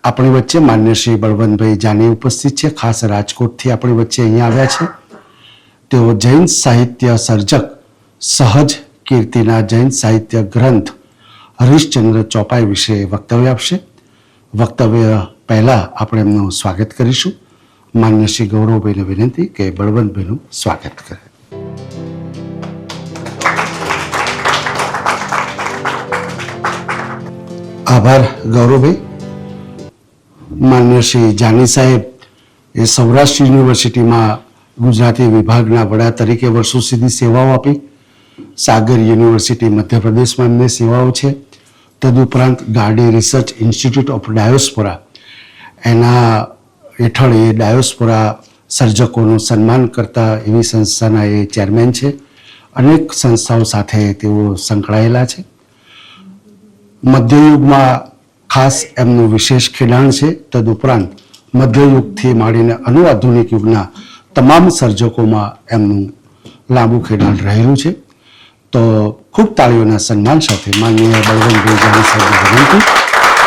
આપણી વચ્ચે માન્ય શ્રી બળવંતભાઈ જાની ઉપસ્થિત છે. ખાસ રાજકોટથી આપણી વચ્ચે અહીંયા આવ્યા છે. તેઓ જૈન સાહિત્ય સર્જક સહજ કીર્તિના જૈન સાહિત્ય ગ્રંથ હરીશચંદ્ર ચોપાઈ વિશે વક્તવ્ય આપશે. વક્તવ્ય પહેલા આપણે એમનું સ્વાગત કરીશું. માન્ય શ્રી ગૌરવભાઈને વિનંતી કે બળવંતભાઈનું સ્વાગત કરે. આભાર ગૌરવભાઈ. માન્ય શ્રી જાની સાહેબ એ સૌરાષ્ટ્ર યુનિવર્સિટીમાં ગુજરાતી વિભાગના વડા તરીકે વર્ષો સુધી સેવાઓ આપી. સાગર યુનિવર્સિટી મધ્યપ્રદેશમાં એમની સેવાઓ છે. તદુપરાંત ગાર્ડી રિસર્ચ ઇન્સ્ટિટ્યૂટ ઓફ ડાયોસ્પોરા એના હેઠળ એ ડાયોસ્પોરા સર્જકોનું સન્માન કરતા એવી સંસ્થાના એ ચેરમેન છે. અનેક સંસ્થાઓ સાથે તેઓ સંકળાયેલા છે. મધ્યયુગમાં ખાસ એમનું વિશેષ ખેડાણ છે. તદુપરાંત મધ્યયુગથી માંડીને અનુઆધુનિક યુગના તમામ સર્જકોમાં એમનું લાંબુ ખેડાણ રહેલું છે. તો ખૂબ તાળીઓના સન્માન સાથે માનનીય બળવંતભાઈ જાની સાહેબને વિનંતી,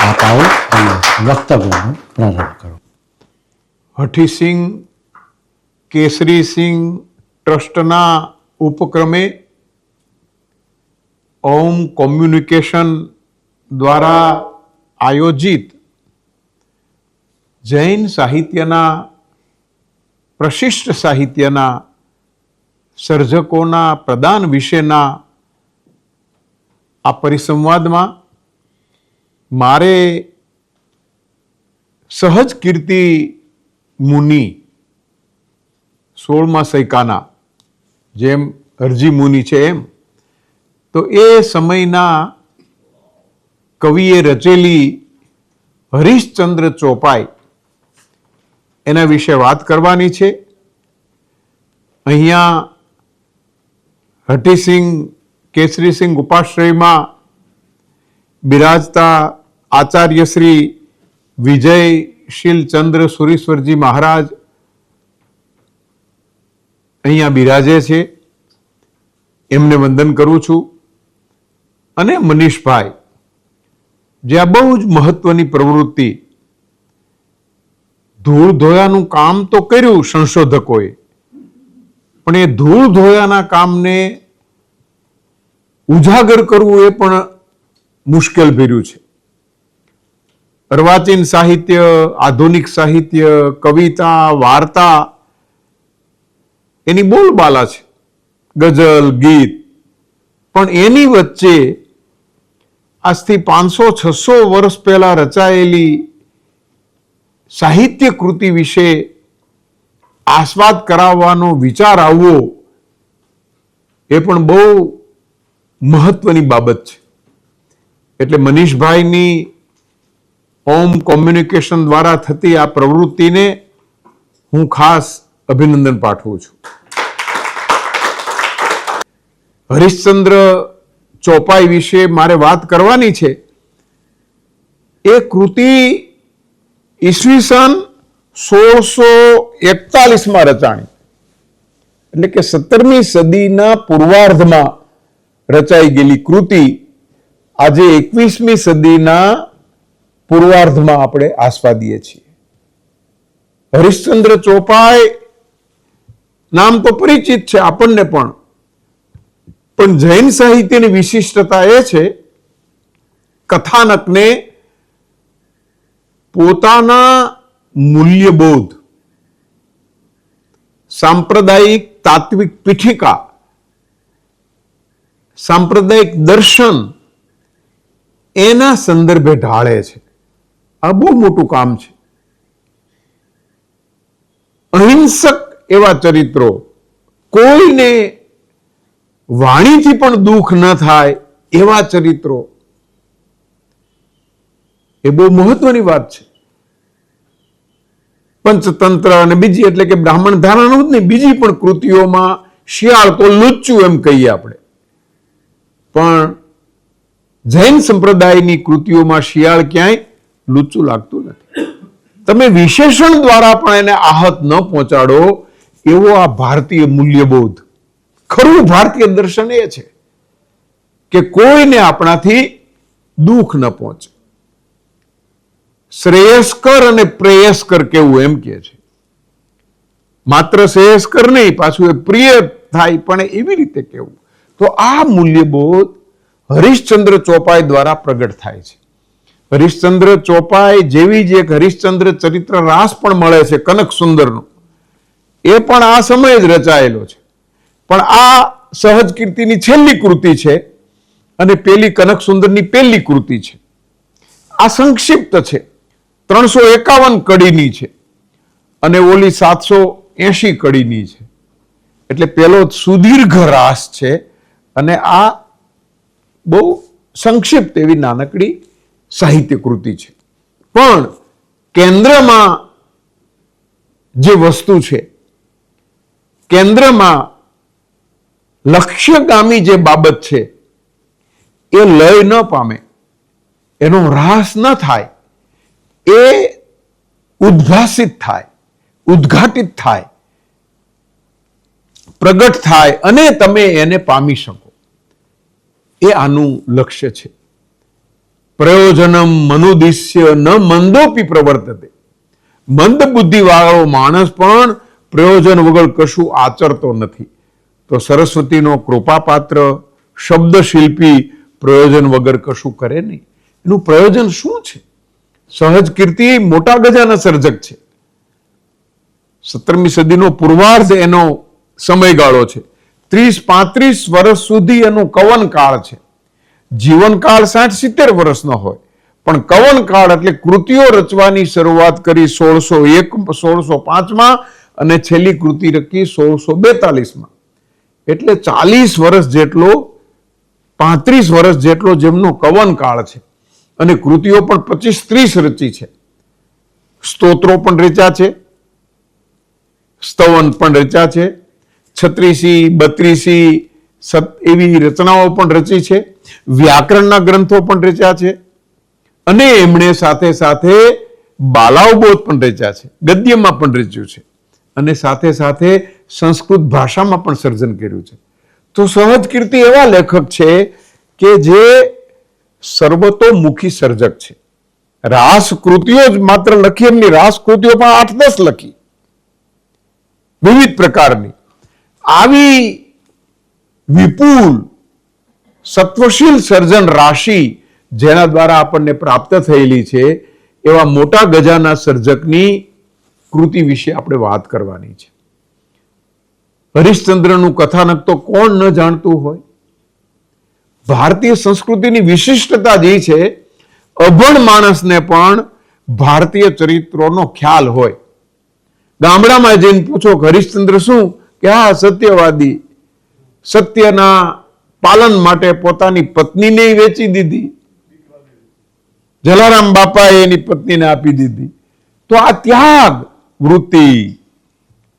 આપ આવો અને વક્તવ્યનો પ્રારંભ કરો. હઠીસિંહ કેસરીસિંહ ટ્રસ્ટના ઉપક્રમે ઓમ કોમ્યુનિકેશન દ્વારા આયોજિત જૈન સાહિત્યના પ્રશિષ્ટ સાહિત્યના સર્જકોના પ્રદાન વિશેના આ પરિસંવાદમાં મારે સહજ કીર્તિ મુનિ 16મા સૈકાના જેમ અરજી મુનિ છે એમ તો એ સમયના કવિએ રચેલી હરીશચંદ્ર ચોપાઈ એના વિશે વાત કરવાની છે. અહીંયા હઠીસિંહ કેસરીસિંહ ઉપાશ્રયમાં બિરાજતા આચાર્ય શ્રી વિજયશીલચંદ્ર સુરીશ્વરજી મહારાજ અહીંયા બિરાજે છે. એમને વંદન કરું છું. અને મનીષભાઈ જે આ બહુ જ મહત્વની પ્રવૃત્તિ ધૂળ ધોયાનું કામ તો કર્યું સંશોધકોએ, પણ એ ધૂળ ધોયાના કામને ઉજાગર કરવું એ પણ મુશ્કેલ ભર્યું છે. અર્વાચીન સાહિત્ય, આધુનિક સાહિત્ય, કવિતા, વાર્તા એની બોલબાલા છે, ગઝલ, ગીત, પણ એની વચ્ચે આજથી 500-600 વર્ષ પહેલા રચાયેલી સાહિત્ય કૃતિ વિશે આસ્વાદ કરાવવાનો વિચાર આવવો એ પણ બહુ મહત્વની બાબત છે. એટલે મનીષભાઈની ઓમ કોમ્યુનિકેશન દ્વારા થતી આ પ્રવૃત્તિને હું ખાસ અભિનંદન પાઠવું છું. હરીશચંદ્ર ચોપાઈ વિશે મારે વાત કરવાની છે. એ કૃતિ ઈસવીસન 1641માં રચાણી, એટલે કે 17મી સદીના પૂર્વાર્ધમાં રચાઈ ગયેલી કૃતિ આજે 21મી સદીના પૂર્વાર્ધમાં આપણે આસ્વાદીએ છીએ. હરીશચંદ્ર ચોપાઈ નામ તો પરિચિત છે આપણને પણ જૈન સાહિત્યની વિશિષ્ટતા એ છે કથાનકને પોતાના મૂલ્યબોધ, સાંપ્રદાયિક તાત્વિક પીઠિકા, સાંપ્રદાયિક દર્શન એના સંદર્ભે ઢાળે છે. આ બહુ મોટું કામ છે. અહિંસક એવા ચરિત્રો, કોઈને વાણીથી પણ દુઃખ ન થાય એવા ચરિત્રો, એ બહુ મહત્વની વાત છે. પંચતંત્ર અને બીજી એટલે કે બ્રાહ્મણ ધારણા જ નહીં, બીજી પણ કૃતિઓમાં શિયાળ તો લુચ્ચું એમ કહીએ આપણે, પણ જૈન સંપ્રદાયની કૃતિઓમાં શિયાળ ક્યાંય લુચ્ચું લાગતું નથી. તમે વિશેષણ દ્વારા પણ એને આહત ન પહોંચાડો એવો આ ભારતીય મૂલ્યબોધ, ખરું ભારતીય દર્શન એ છે કે કોઈને આપણાથી દુઃખ ન પહોંચે. શ્રેયસ્કર અને પ્રેયસ્કર કેવું એમ કે છે. માત્ર શ્રેયસ્કર નહીં, પાછું એ પ્રિય થાય પણ એવી રીતે કેવું. તો આ મૂલ્યબોધ હરિશ્ચંદ્ર ચોપાઈ દ્વારા પ્રગટ થાય છે. હરિશ્ચંદ્ર ચોપાઈ જેવી જ એક હરિશ્ચંદ્ર ચરિત્ર રાસ પણ મળે છે કનક સુંદરનો, એ પણ આ સમયે જ રચાયેલો છે. પણ આ સહજ કીર્તિની છેલ્લી કૃતિ છે અને પેલી કનક સુંદરની પહેલી કૃતિ છે. આ સંક્ષિપ્ત છે, 351 કડીની છે અને ઓલી 780 કડીની છે. એટલે પેલો સુદીર્ઘ રાસ છે અને આ બહુ સંક્ષિપ્ત એવી નાનકડી સાહિત્ય કૃતિ છે. પણ કેન્દ્રમાં જે વસ્તુ છે, કેન્દ્રમાં લક્ષ્યગામી જે બાબત છે એ લય ન પામે, એનો રાસ ન થાય, એ ઉદ્ભાસિત થાય, ઉદ્ઘાટિત થાય, પ્રગટ થાય અને તમે એને પામી શકો, એ આનું લક્ષ્ય છે. પ્રયોજનમ મનુદિશ્ય ન મંદોપી પ્રવર્તતે. મંદ બુદ્ધિ વાળો માણસ પણ પ્રયોજન વગર કશું આચરતો નથી. તો સરસ્વતીનો કૃપાપાત્ર શબ્દ શિલ્પી પ્રયોજન વગર કશું કરે નહીં. એનું પ્રયોજન શું છે? સહજ કીર્તિ મોટા ગજાના સર્જક છે. 17મી સદીનો પૂર્વાર્ધ એનો સમયગાળો છે. 30-35 વર્ષ સુધી એનો કવન કાળ છે. જીવનકાળ 60-70 વર્ષનો હોય, પણ કવન કાળ એટલે કૃતિઓ રચવાની શરૂઆત કરી 1605 અને છેલ્લી કૃતિ રચી 1642. એટલે 40 વર્ષ જેટલો, 35 વર્ષ જેટલો જેમનો કવન કાળ છે. અને કૃતિઓ પણ 25-30 રચી છે. સ્તોત્રો પણ રચ્યા છે, સ્તવન પણ રચ્યા છે, 36, 32 એવી રચનાઓ પણ રચી છે. વ્યાકરણના ગ્રંથો પણ રચ્યા છે અને એમણે સાથે સાથે બાલાવબોધ પણ રચ્યા છે, ગદ્યમાં પણ રચ્યું છે અને સાથે સાથે સંસ્કૃત ભાષામાં પણ સર્જન કર્યું છે. તો સહજ કીર્તિ એવા લેખક છે કે જે સર્વતોમુખી સર્જક છે. રાસ કૃતિઓ જ માત્ર લખી એમની, રાસ કૃતિઓ પણ 8-10 લખી, વિવિધ પ્રકારની. આવી વિપુલ સત્વશીલ સર્જન રાશિ જેના દ્વારા આપણને પ્રાપ્ત થયેલી છે, એવા મોટા ગજાના સર્જકની કૃતિ વિશે આપણે વાત કરવાની છે. હરિશ્ચંદ્રનું કથાનક તો કોણ ન જાણતું હોય? ભારતીય સંસ્કૃતિની વિશિષ્ટતા જે છે, અભણ માણસને પણ ભારતીય ચરિત્રોનો ખ્યાલ હોય. ગામડામાં જઈને પૂછો કે હરિશ્ચંદ્ર શું, કે હા સત્યવાદી, સત્યના પાલન માટે પોતાની પત્નીને વેચી દીધી, જલારામ બાપાએ એની પત્નીને આપી દીધી. તો આ ત્યાગ વૃત્તિ,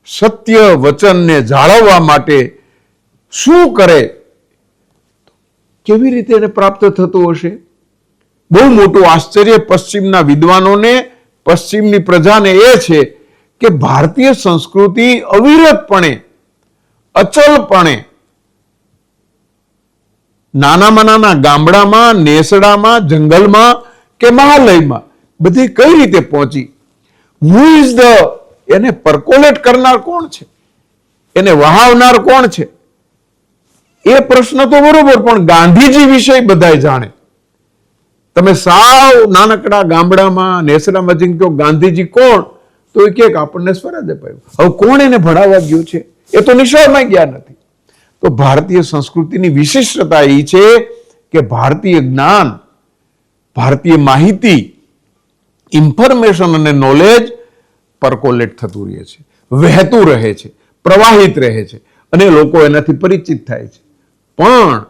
સત્ય વચનને જાળવવા માટે શું કરે, કેવી રીતે એને પ્રાપ્ત થતું હશે? બહુ મોટું આશ્ચર્ય પશ્ચિમના વિદ્વાનોને, પશ્ચિમની પ્રજાને એ છે કે ભારતીય સંસ્કૃતિ અવિરતપણે, અચલપણે નાનામાં નાના ગામડામાં, નેસડામાં, જંગલમાં કે મહાલયમાં બધી કઈ રીતે પહોંચી? હુ ઇઝ ધ, એને પરકોલેટ કરનાર કોણ છે? એને વહાવનાર કોણ છે? એ પ્રશ્ન તો બરોબર, પણ ગાંધીજી વિશે બધાય જાણે. તમે સાવ નાનકડા ગામડામાં, નેસડામાં જઈને કહો ગાંધીજી કોણ, તો એ કે આપણને સ્વરાજ અપાયું. હવે કોણ એને ભણાવવા ગયું છે? એ તો નિશાળમાં ગયા નથી. તો ભારતીય સંસ્કૃતિની વિશિષ્ટતા એ છે કે ભારતીય જ્ઞાન, ભારતીય માહિતી, ઇન્ફોર્મેશન અને નોલેજ પરકોલેટ થતું રહે છે, વહેતું રહે છે, પ્રવાહિત રહે છે અને લોકો એનાથી પરિચિત થાય છે. પણ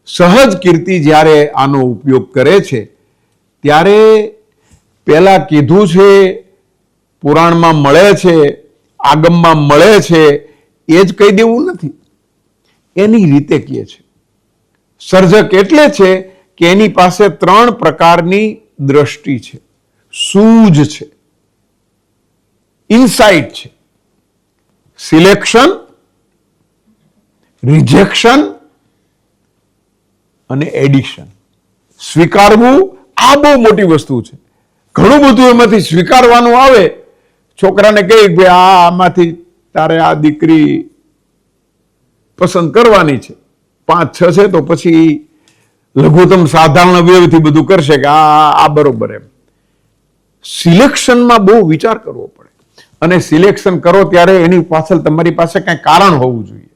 સહજ કીર્તિ જ્યારે આનો ઉપયોગ કરે છે ત્યારે પેલા કીધું છે, પુરાણમાં મળે છે, આગમમાં મળે છે, એ જ કહી દેવું નથી. એની રીતે કહે છે. સર્જક એટલે છે કે એની પાસે 3 પ્રકારની દ્રષ્ટિ છે, સૂઝ છે, ઇનસાઇટ છે, સિલેક્શન, રિજેક્શન અને એડિશન. સ્વીકારવું આ બહુ મોટી વસ્તુ છે, ઘણું બધું એમાંથી સ્વીકારવાનું આવે. છોકરાને કહે કે આમાંથી તારે આ દીકરી પસંદ કરવાની છે, 5-6 છે તો પછી લઘુત્તમ સાધારણ અવયવથી બધું કરશે કે આ બરોબર. એમ સિલેક્શનમાં બહુ વિચાર કરવો પડે, અને સિલેક્શન કરો ત્યારે એની પાછળ તમારી પાસે કઈ કારણ હોવું જોઈએ.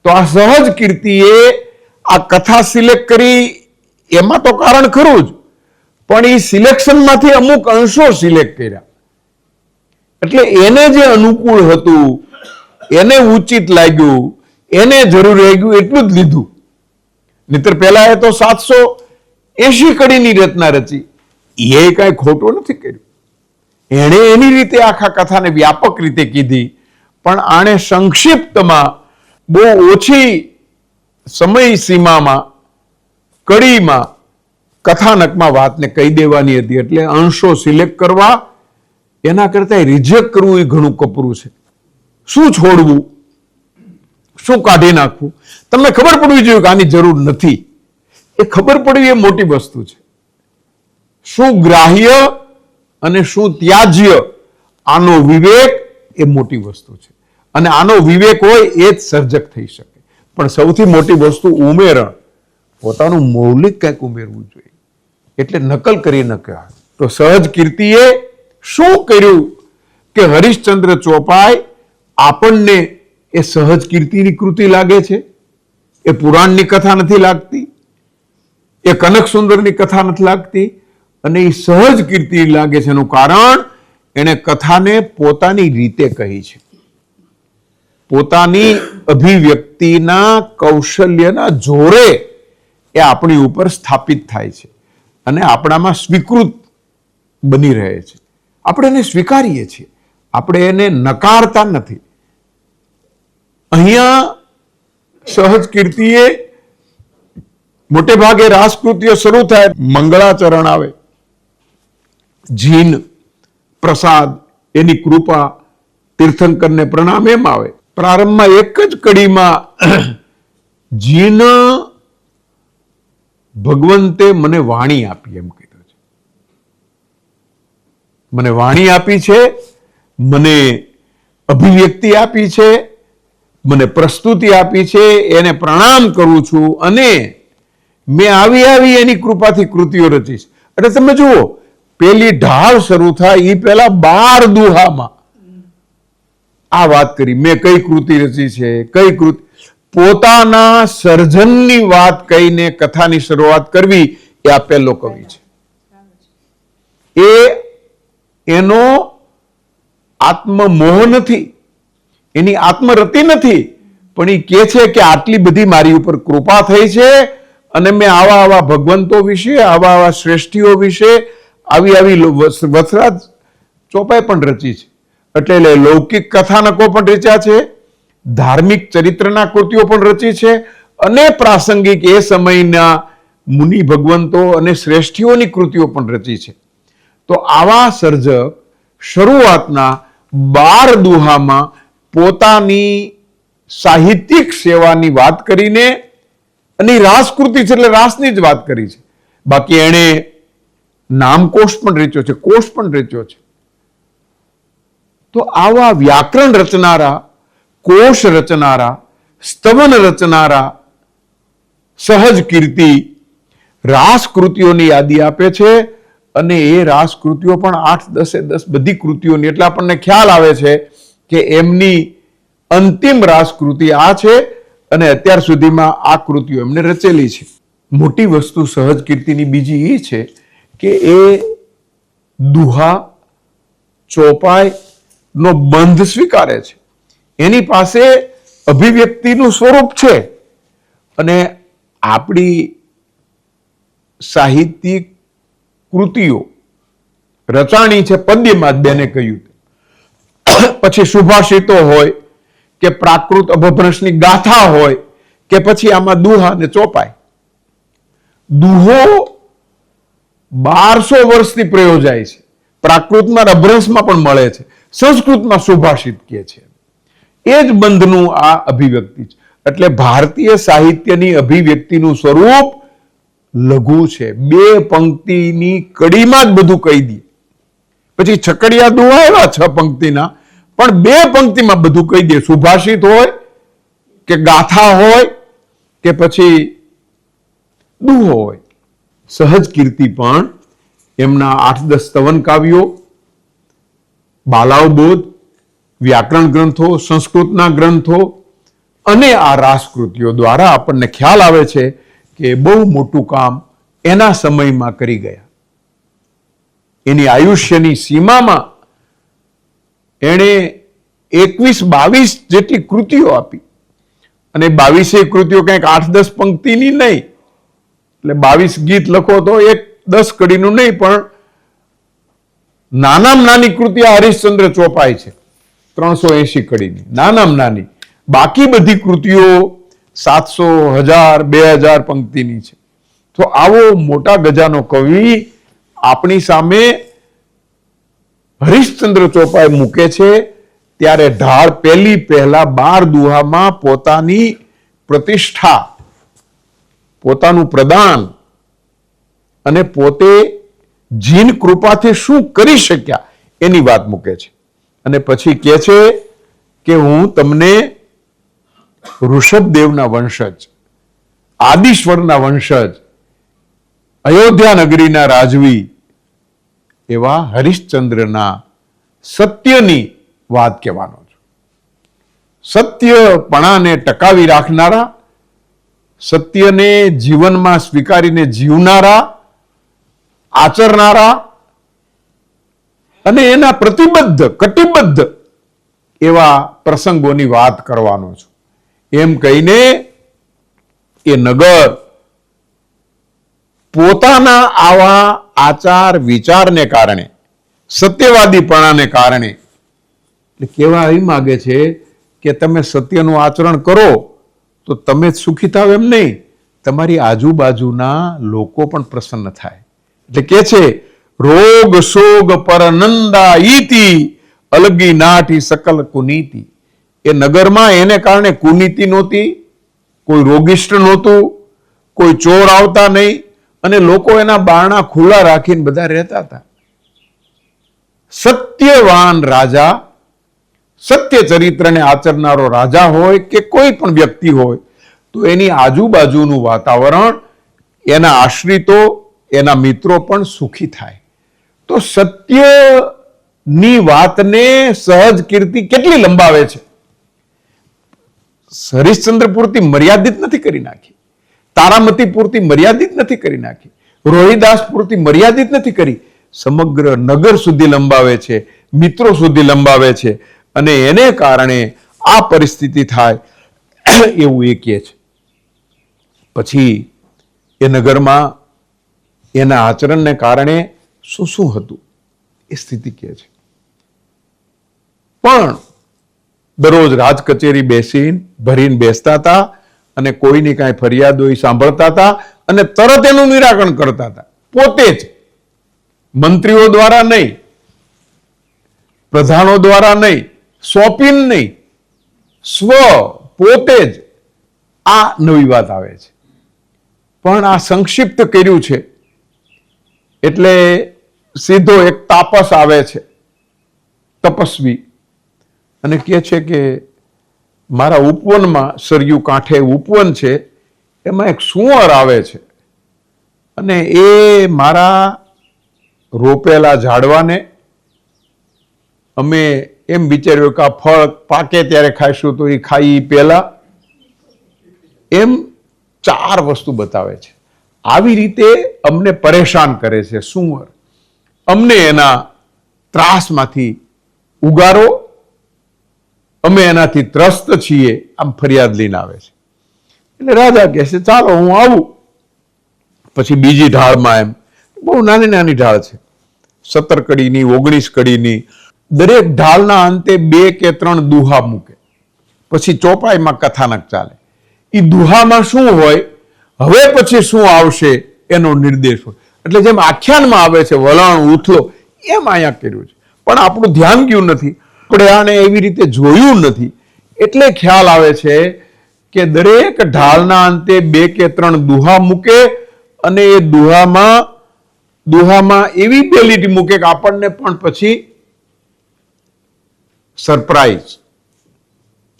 તો આ સહજ કીર્તિએ આ કથા સિલેક્ટ કરી, એમાં તો કારણ ખરું જ, પણ એ સિલેક્શનમાંથી અમુક અંશો સિલેક્ટ કર્યા, એટલે એને જે અનુકૂળ હતું, એને ઉચિત લાગ્યું, એને જરૂર લાગ્યું એટલું જ લીધું. નહીતર પહેલા એ તો 780 કડીની રચના રચી, એ કઈ ખોટું નથી કર્યું. એણે એની રીતે આખા કથાને વ્યાપક રીતે કીધી, પણ આણે સંક્ષિપ્તમાં બહુ ઓછી સમય સીમામાં કડીમાં કથાનકમાં વાતને કહી દેવાની હતી. એટલે અંશો સિલેક્ટ કરવા એના કરતા રિજેક્ટ કરવું એ ઘણું કપરું છે. શું છોડવું, શું કાઢી નાખવું, તમને ખબર પડવી જોઈએ કે આની જરૂર નથી. એ ખબર પડવી એ મોટી વસ્તુ છે. શું ગ્રાહ્ય અને શું ત્યાજ્ય, આનો વિવેક એ મોટી વસ્તુ છે. અને આનો વિવેક હોય એ જ સર્જક થઈ શકે. પણ સૌથી મોટી વસ્તુ ઉમેરણ, પોતાનું મૌલિક કંઈક ઉમેરવું જોઈએ, એટલે નકલ કરી ન કહેવાય. તો સહજ કીર્તિએ શું કર્યું કે હરિશ્ચંદ્ર ચોપાઈ આપણને એ સહજ કીર્તિની કૃતિ લાગે છે, એ પુરાણની કથા નથી લાગતી, એ કનક સુંદરની કથા નથી લાગતી, અને એ સહજ કીર્તિ લાગે છે. એનું કારણ એણે કથાને પોતાની રીતે કહી છે, પોતાની અભિવ્યક્તિના કૌશલ્યના જોરે એ આપણી ઉપર સ્થાપિત થાય છે અને આપણામાં સ્વીકૃત બની રહે છે. આપણે એને સ્વીકારીએ છીએ, આપણે એને નકારતા નથી. અહીંયા સહજ કીર્તિએ મોટે ભાગે રાસકૃતિઓ શરૂ થાય, મંગળાચરણ આવે, જીન પ્રસાદ, એની કૃપા, તીર્થંકરને પ્રણામ, એમ આવે. પ્રારંભમાં એક જ કડીમાં જીન ભગવંતે મને વાણી આપી એમ કીધું છે. મને વાણી આપી છે, મને અભિવ્યક્તિ આપી છે, મને પ્રસ્તુતિ આપી છે, એને પ્રણામ કરું છું, અને મેં આવી એની કૃપાથી કૃતિઓ રચીશ. એટલે તમે જુઓ, પેલી ઢાળ શરૂ થાય એ પહેલા 12 દુહામાં આ વાત કરી, મેં કઈ કૃતિ રચી છે, કઈ કૃતિ. પોતાના સર્જનની વાત કહીને કથાની શરૂઆત કરવી એ આ પહેલો કવિ છે. એ એનો આત્મમોહ નથી, એની આત્મરતિ નથી, પણ એ કહે છે કે આટલી બધી મારી ઉપર કૃપા થઈ છે, અને મેં આવા ભગવંતો વિશે, આવા શ્રેષ્ઠીઓ વિશે આવી વસરાજ ચોપાઈ પણ રચી છે. એટલે લૌકિક કથાનકો પણ રચ્યા છે, ધાર્મિક ચરિત્રના કૃતિઓ પણ રચી છે, અને પ્રાસંગિક એ સમયના મુનિ ભગવંતો અને શ્રેષ્ઠીઓની કૃતિઓ પણ રચી છે. તો આવા સર્જક શરૂઆતના 12 દુહામાં પોતાની સાહિત્યિક સેવાની વાત કરીને, અને રાસકૃતિ છે એટલે રાસની જ વાત કરી છે. બાકી એણે નામકોશ પણ રચ્યો છે, કોશ પણ રચ્યો છે. તો આવા વ્યાકરણ રચનારા, કોશ રચનારા, સ્તવન રચનારા સહજ કીર્તિ રાસકૃતિઓની યાદી આપે છે. અને એ રાસકૃતિઓ પણ 8-10 બધી કૃતિઓની, એટલે આપણને ખ્યાલ આવે છે કે એમની અંતિમ રાસકૃતિ આ છે, અને અત્યાર સુધીમાં આ કૃતિઓ એમને રચેલી છે. મોટી વસ્તુ સહજ કીર્તિની બીજી એ છે કે એ દુહા, ચોપાઈ નો બંધ સ્વીકારે છે. એની પાસે અભિવ્યક્તિનું સ્વરૂપ છે, અને આપણી સાહિત્યિક કૃતિઓ રચાણી છે પદ્યમાં, બેને કહ્યું. પછી સુભાષિતો હોય કે પ્રાકૃત અભભ્રંશની ગાથા હોય કે પછી આમાં દુહા ને ચોપાઈ. દુહો 1200 વર્ષથી પ્રયોજાય છે, પ્રાકૃતમાં અભ્રંશમાં પણ મળે છે, સંસ્કૃતમાં સુભાષિત કહે છે. એ જ બંધનું આ અભિવ્યક્તિ છે. એટલે ભારતીય સાહિત્યની અભિવ્યક્તિનું સ્વરૂપ લઘુ છે, 2 પંક્તિની કડીમાં જ બધું કહી દે. પછી છકડિયા દુહા એવા 6 પંક્તિના, પણ 2 પંક્તિમાં બધું કહી દે. સુભાષિત હોય કે ગાથા હોય કે પછી દુહો હોય. સહજ કીર્તિ પણ એમના 8-10 સ્તવન કાવ્યો, બાલાવબોધ, વ્યાકરણ ગ્રંથો, સંસ્કૃતના ગ્રંથો અને આ રાસકૃતિઓ દ્વારા આપણને ખ્યાલ આવે છે કે બહુ મોટું કામ એના સમયમાં કરી ગયા. એની આયુષ્યની સીમામાં એણે 21-22 જેટલી કૃતિઓ આપી. અને 22 કૃતિઓ કંઈક 8-10 પંક્તિની નહીં, એટલે 22 ગીત લખો તો 10 કડીનું નહીં, પણ નાનામાં નાની કૃતિ આ હરિશ્ચંદ્ર ચોપાઈ છે 380 કડીની, નાનામાં નાની. બાકી બધી કૃતિઓ 700, 1000, 2000 પંક્તિની છે. તો આવો મોટા ગજાનો કવિ આપણી સામે હરિશ્ચંદ્ર ચોપાઈ મૂકે છે, ત્યારે ઢાળ પહેલા 12 દુહામાં પોતાની પ્રતિષ્ઠા, પોતાનું પ્રદાન અને પોતે જીન કૃપાથી શું કરી શક્યા એની વાત મૂકે છે. અને પછી કહે છે કે હું તમને ઋષભદેવના વંશજ, આદિશ્વરના વંશજ, અયોધ્યા નગરીના રાજવી એવા હરિશ્ચંદ્રના સત્યની વાત કહેવાનો છું. સત્યપણાને ટકાવી રાખનારા, સત્યને જીવનમાં સ્વીકારીને જીવનારા, આચરનારા અને એના પ્રતિબદ્ધ, કટિબદ્ધ એવા પ્રસંગોની વાત કરવાનો છું. એમ કહીને એ નગર પોતાના આવા આચાર વિચારને કારણે, સત્યવાદીપણાને કારણે કહેવા એ માગે છે કે તમે સત્યનું આચરણ કરો તો તમે જ સુખી થાવ એમ નહીં, તમારી આજુબાજુના લોકો પણ પ્રસન્ન થાય. એટલે કે છે રોગ શોગ પર નંદા ઈતિ અલગી નાટી સકલ કુનીતિ. એ નગરમાં એને કારણે કુનીતિ નહોતી, કોઈ રોગિષ્ટ નહોતું, કોઈ ચોર આવતા નહીં, અને લોકો એના બારણા ખુલ્લા રાખીને બધા રહેતા હતા. સત્યવાન રાજા, સત્ય ચરિત્રને આચરનારો રાજા હોય કે કોઈ પણ વ્યક્તિ હોય તો એની આજુબાજુનું વાતાવરણ, એના આશ્રિતો, એના મિત્રો પણ સુખી થાય. તો સત્યની વાતને સહજ કીર્તિ કેટલી લંબાવે છે. હરિશ્ચંદ્ર પૂરતી મર્યાદિત નથી કરી નાખી, તારામતી પૂરતી મર્યાદિત નથી કરી નાખી, રોહિદાસ પૂરતી મર્યાદિત નથી કરી, સમગ્ર નગર સુધી લંબાવે છે, મિત્રો સુધી લંબાવે છે. અને એને કારણે આ પરિસ્થિતિ થાય એવું એ કહે છે. પછી એ નગરમાં એના આચરણને કારણે શું શું હતું એ સ્થિતિ કહે છે. પણ દરરોજ રાજ કચેરી ભરીને બેસતા હતા અને કોઈની કાંઈ ફરિયાદ હોય સાંભળતા હતા અને તરત એનું નિરાકરણ કરતા હતા, પોતે જ. મંત્રીઓ દ્વારા નહીં, પ્રધાનો દ્વારા નહીં, સોંપીને નહીં, સ્વ પોતે જ. આ નવી વાત આવે છે. પણ આ સંક્ષિપ્ત કર્યું છે એટલે સીધો એક તાપસ આવે છે, તપસ્વી, અને કહે છે કે મારા ઉપવનમાં, સરયુ કાંઠે ઉપવન છે, એમાં એક સુંવર આવે છે અને એ મારા રોપેલા ઝાડવાને અમે એમ વિચાર્યું કે આ ફળ પાકે ત્યારે ખાઈશું તો એ ખાઈ પહેલા, એમ 4 વસ્તુ બતાવે છે. આવી રીતે અમને પરેશાન કરે છે સુંવર, અમને એના ત્રાસમાંથી ઉગારો, અમે એનાથી ત્રસ્ત છીએ, આમ ફરિયાદ લઈને આવે છે. એટલે રાજા કહે છે ચાલો હું આવું. પછી બીજી ઢાળમાં એમ બહુ નાની નાની ઢાળ છે, 17 કડીની, 19 કડીની. દરેક ઢાળના અંતે 2 કે 3 દુહા મૂકે. પછી ચોપાઈમાં કથાનક ચાલે. એ દુહામાં શું હોય, હવે પછી શું આવશે એનો નિર્દેશ હોય. એટલે જેમ આખ્યાનમાં આવે છે વલણ ઉથલો, એમ અહીંયા કર્યું છે. પણ આપણું ધ્યાન ગયું નથી, આપણે આને એવી રીતે જોયું નથી. એટલે ખ્યાલ આવે છે કે દરેક ઢાળના અંતે 2 કે 3 દુહા મૂકે અને એ દુહામાં એવી બે લીટી મૂકે કે આપણને પણ પછી સરપ્રાઈઝ,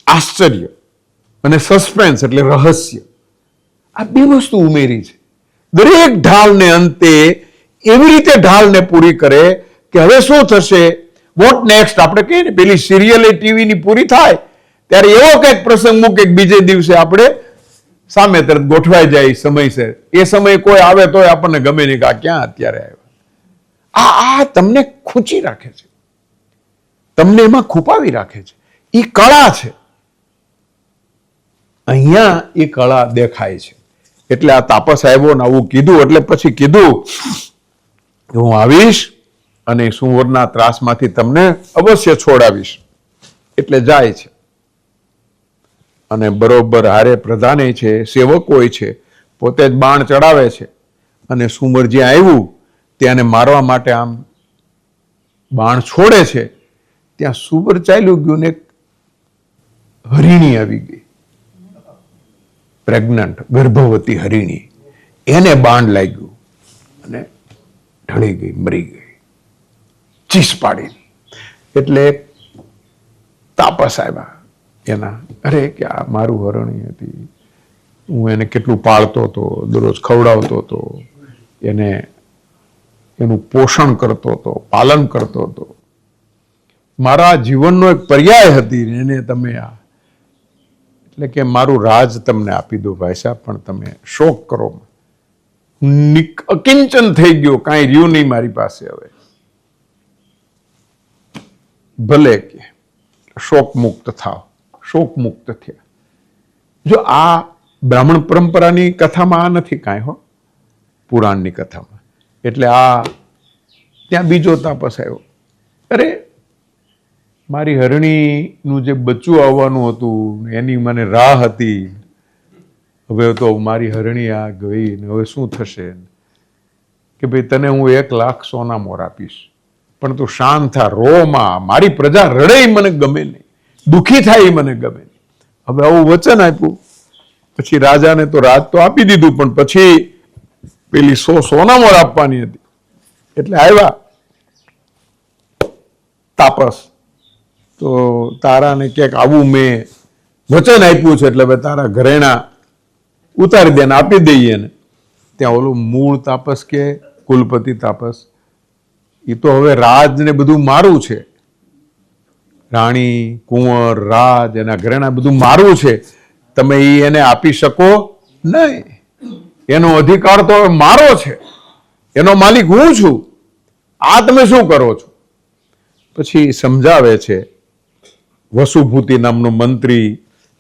આશ્ચર્ય અને સસ્પેન્સ એટલે રહસ્ય, આ બે વસ્તુ ઉમેરી છે. દરેક ઢાલને અંતે એવી રીતે ઢાલને પૂરી કરે કે હવે શું થશે, વોટ નેક્સ્ટ. આપણે કહીએ ને પેલી સિરિયલ ટીવીની પૂરી થાય ત્યારે એવો કંઈક પ્રસંગ મૂકે કે બીજે દિવસે આપણે સામે તરત ગોઠવાઈ જાય સમયસર. એ સમયે કોઈ આવે તોય આપણને ગમે નહીં કે આ ક્યાં અત્યારે આવ્યા. આ તમને ખૂંચી રાખે છે, તમને એમાં ખૂપાવી રાખે છે. એ કળા છે. અહીંયા એ કળા દેખાય છે. એટલે આ તાપસ આવ્યો ને આવું કીધું એટલે પછી કીધું કે હું આવીશ અને સુવર્ણના ત્રાસમાંથી તમને અવશ્ય છોડાવીશ. એટલે જાય છે અને બરોબર હારે પ્રધાને છે, સેવકોય છે, પોતે જ બાણ ચડાવે છે અને સુમર જ્યાં આવ્યું ત્યાંને મારવા માટે આમ બાણ છોડે છે ત્યાં સુમર ચાલ્યું ગયું ને હરિણી આવી ગઈ, પ્રેગ્નન્ટ ગર્ભવતી હરિણી. એને બાણ લાગ્યું અને ઢળી ગઈ, મરી ગઈ ચીસ પાડી. એટલે તાપસ આવ્યા એના, અરે કે આ મારું હરણી હતી, હું એને કેટલું પાળતો હતો, દરરોજ ખવડાવતો હતો, એને એનું પોષણ કરતો હતો, પાલન કરતો હતો, મારા જીવનનો એક પર્યાય હતી એને તમે આ, એટલે કે મારું રાજ તમને આપી દો ભાઈ સાહેબ, પણ તમે શોક કરો. અકિંચન થઈ ગયો, કાંઈ રહ્યું નહીં મારી પાસે હવે, ભલે કે શોક મુક્ત થાવ. શોક મુક્ત થયા. જો આ બ્રાહ્મણ પરંપરાની કથામાં આ નથી કાંઈ હો, પુરાણની કથામાં. એટલે આ ત્યાં બીજો તાપસ આવ્યો, અરે મારી હરણીનું જે બચ્ચું આવવાનું હતું એની મને રાહ હતી, હવે તો મારી હરણી આ ગઈ ને હવે શું થશે કે ભાઈ તને હું 1 લાખ સોના મોર આપીશ, પણ તું શાંત થા, રોમાં, મારી પ્રજા રડે મને ગમે નહીં, દુઃખી થાય મને ગમે નહીં. હવે આવું વચન આપ્યું પછી રાજાને તો રાજ તો આપી દીધું, પણ પછી પેલી 100 સોના મોર આપવાની હતી. એટલે આવ્યા તાપસ, તો તારાને ક્યાંક આવું મેં વચન આપ્યું છે એટલે હવે તારા ઘરેણા ઉતારી દે ને આપી દઈએ ને. ત્યાં ઓલું મૂળ તાપસ કે કુલપતિ તાપસ, એ તો હવે રાજ ને બધું મારું છે, રાણી, કુંવર, રાજ, એના ઘરેણા બધું મારું છે, તમે એને આપી શકો નહીં. એનો અધિકાર તો હવે મારો છે, એનો માલિક હું છું, આ તમે શું કરો છો? પછી સમજાવે છે વસુભૂતિ નામનો મંત્રી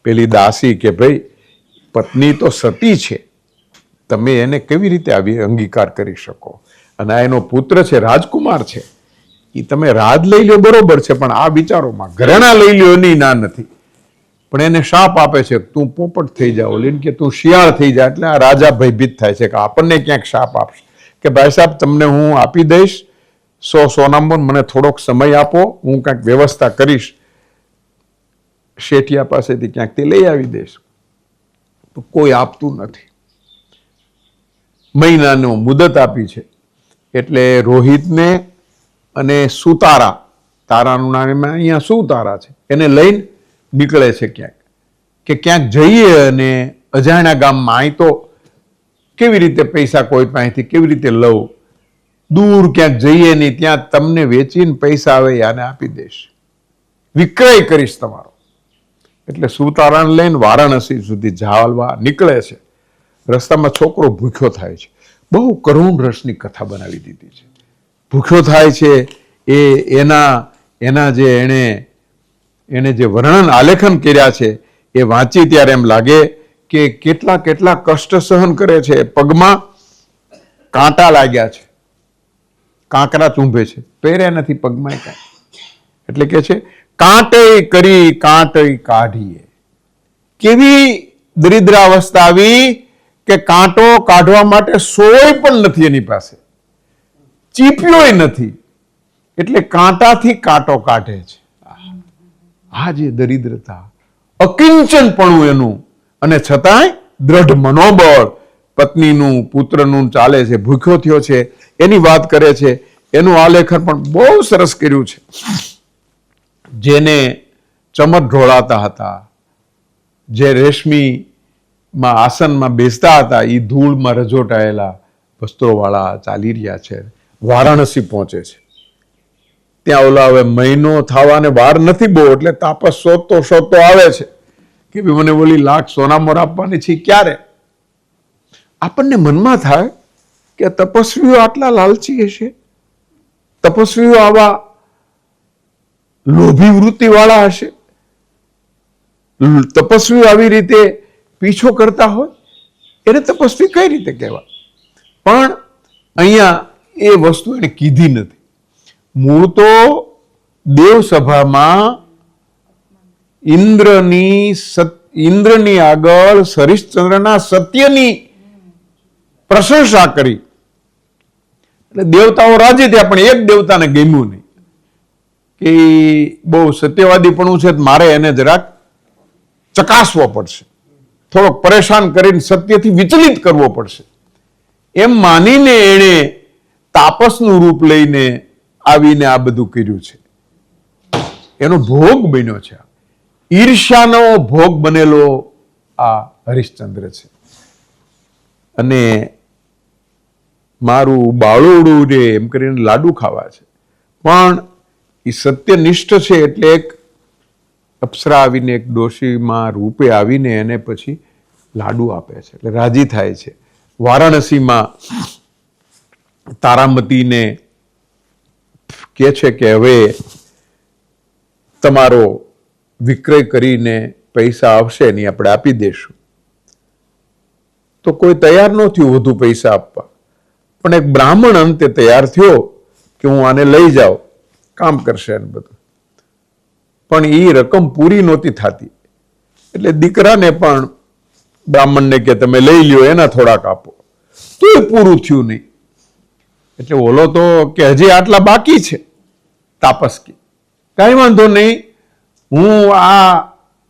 પેલી દાસી કે ભાઈ પત્ની તો સતી છે, તમે એને કેવી રીતે આવી અંગીકાર કરી શકો? અને આ એનો પુત્ર છે, રાજકુમાર છે, એ તમે રાજ લઈ લો બરોબર છે, પણ આ વિચારોમાં ઘરેણા લઈ લ્યો એની ના નથી. પણ એને શાપ આપે છે, તું પોપટ થઈ જાઓ, લીન કે તું શિયાળ થઈ જા. એટલે આ રાજા ભયભીત થાય છે કે આપણને ક્યાંક શાપ આપશે કે ભાઈ સાહેબ તમને હું આપી દઈશ 100 સોનામોર, મને થોડોક સમય આપો, હું કાંઈક વ્યવસ્થા કરીશ, શેઠિયા પાસેથી ક્યાંકથી લઈ આવી દઈશ. તો કોઈ આપતું નથી. મહિનાનો મુદત આપી છે. એટલે રોહિતને અને સુતારા, તારાનું નામ અહીંયા સુતારા છે, એને લઈને નીકળે છે ક્યાંક કે ક્યાંક જઈએ અને અજાણ્યા ગામમાં. અહીં તો કેવી રીતે પૈસા કોઈ પાસેથી કેવી રીતે લઉં, દૂર ક્યાંક જઈએ નહીં, ત્યાં તમને વેચીને પૈસા આવે આને આપી દઈશ, વિક્રય કરીશ તમારો. એટલે સુતારાને લઈને વારાણસી સુધી ચાલવા નીકળે છે. રસ્તામાં છોકરો ભૂખ્યો થાય છે. બહુ કરુણ રસની કથા બનાવી દીધી છે. ભૂખ્યો થાય છે, એના જે એને જે વર્ણન આલેખન કર્યા છે એ વાંચી ત્યારે એમ લાગે કે કેટલા કેટલા કષ્ટ સહન કરે છે. પગમાં કાંટા લાગ્યા છે, કાંકરા ચૂંભે છે, પહેર્યા નથી પગમાં કાંઈ. એટલે કે છે કાંટે કરી કાંટે કાઢીએ. કેવી દરિદ્રાવસ્થા આવી કે કાંટો કાઢવા માટે સોય પણ નથી એની પાસે, ચીપિયોય નથી, એટલે કાંટાથી કાંટો કાઢે છે. આ જે દરિદ્રતા, અકિંચનપણું એનું, અને છતાંય દ્રઢ મનોબળ. પત્નીનું પુત્રનું ચાલે છે, ભૂખ્યો થયો છે, એની વાત કરે છે. એનું આલેખન પણ બહુ સરસ કર્યું છે. જેને ચમર ઢોળાતા હતા, જે રેશમીમાં આસનમાં બેસતા હતા, એ ધૂળમાં રજોટાયેલા વસ્ત્રોવાળા ચાલી રહ્યા છે, વારાણસી પહોંચે છે. ત્યાં ઓલા હવે મહિનો થવાને વાર નથી બહુ, એટલે તાપસ શોધતો આવે છે કે ભાઈ મને બોલી લાખ સોનામોર આપવાની છે. ક્યારે? આપણને મનમાં થાય કે તપસ્વીઓ આટલા લાલચી હશે, તપસ્વીઓ આવા લોભી વૃત્તિ વાળા હશે, તપસ્વીઓ આવી રીતે પીછો કરતા હોય, એને તપસ્વી કઈ રીતે કહેવાય? પણ અહીંયા એ વસ્તુ એને કીધી નથી. મૂળ તો દેવસભામાં ઇન્દ્રની આગળ હરિશ્ચંદ્રના સત્યની પ્રશંસા કરી એટલે દેવતાઓ રાજી થયા, પણ એક દેવતાને ગમ્યું નહીં કે બહુ સત્યવાદીપણું છે, મારે એને જરાક ચકાસવો પડશે, થોડોક પરેશાન કરીને સત્યથી વિચલિત કરવો પડશે. એમ માનીને એણે તાપસનું રૂપ લઈને આવીને આ બધું કર્યું છે. એનો ભોગ બન્યો છે, ઈર્ષ્યાનો ભોગ બનેલો આ હરિશ્ચંદ્ર છે. અને મારું બાળોડું રે એમ કરીને લાડુ ખાવા છે, પણ એ સત્યનિષ્ઠ છે. એટલે એક અપ્સરા આવીને, એક ડોશીમાં રૂપે આવીને એને પછી લાડુ આપે છે, એટલે રાજી થાય છે. વારાણસીમાં તારામતીને કહે છે કે હવે તમારો વિક્રય કરીને પૈસા આવશે ને આપણે આપી દેશું. તો કોઈ તૈયાર ન થયું વધુ પૈસા આપવા, પણ એક બ્રાહ્મણ અંતે તૈયાર થયો કે હું આને લઈ જાઉં, કામ કરશે ને બધું. પણ એ રકમ પૂરી નહોતી થતી, એટલે દીકરાને પણ બ્રાહ્મણને કે તમે લઈ લ્યો, એના થોડાક આપો, તો એ પૂરું થયું નહીં. એટલે ઓલો તો કે હજી આટલા બાકી છે. તાપસ કે કઈ વાંધો નહીં, હું આ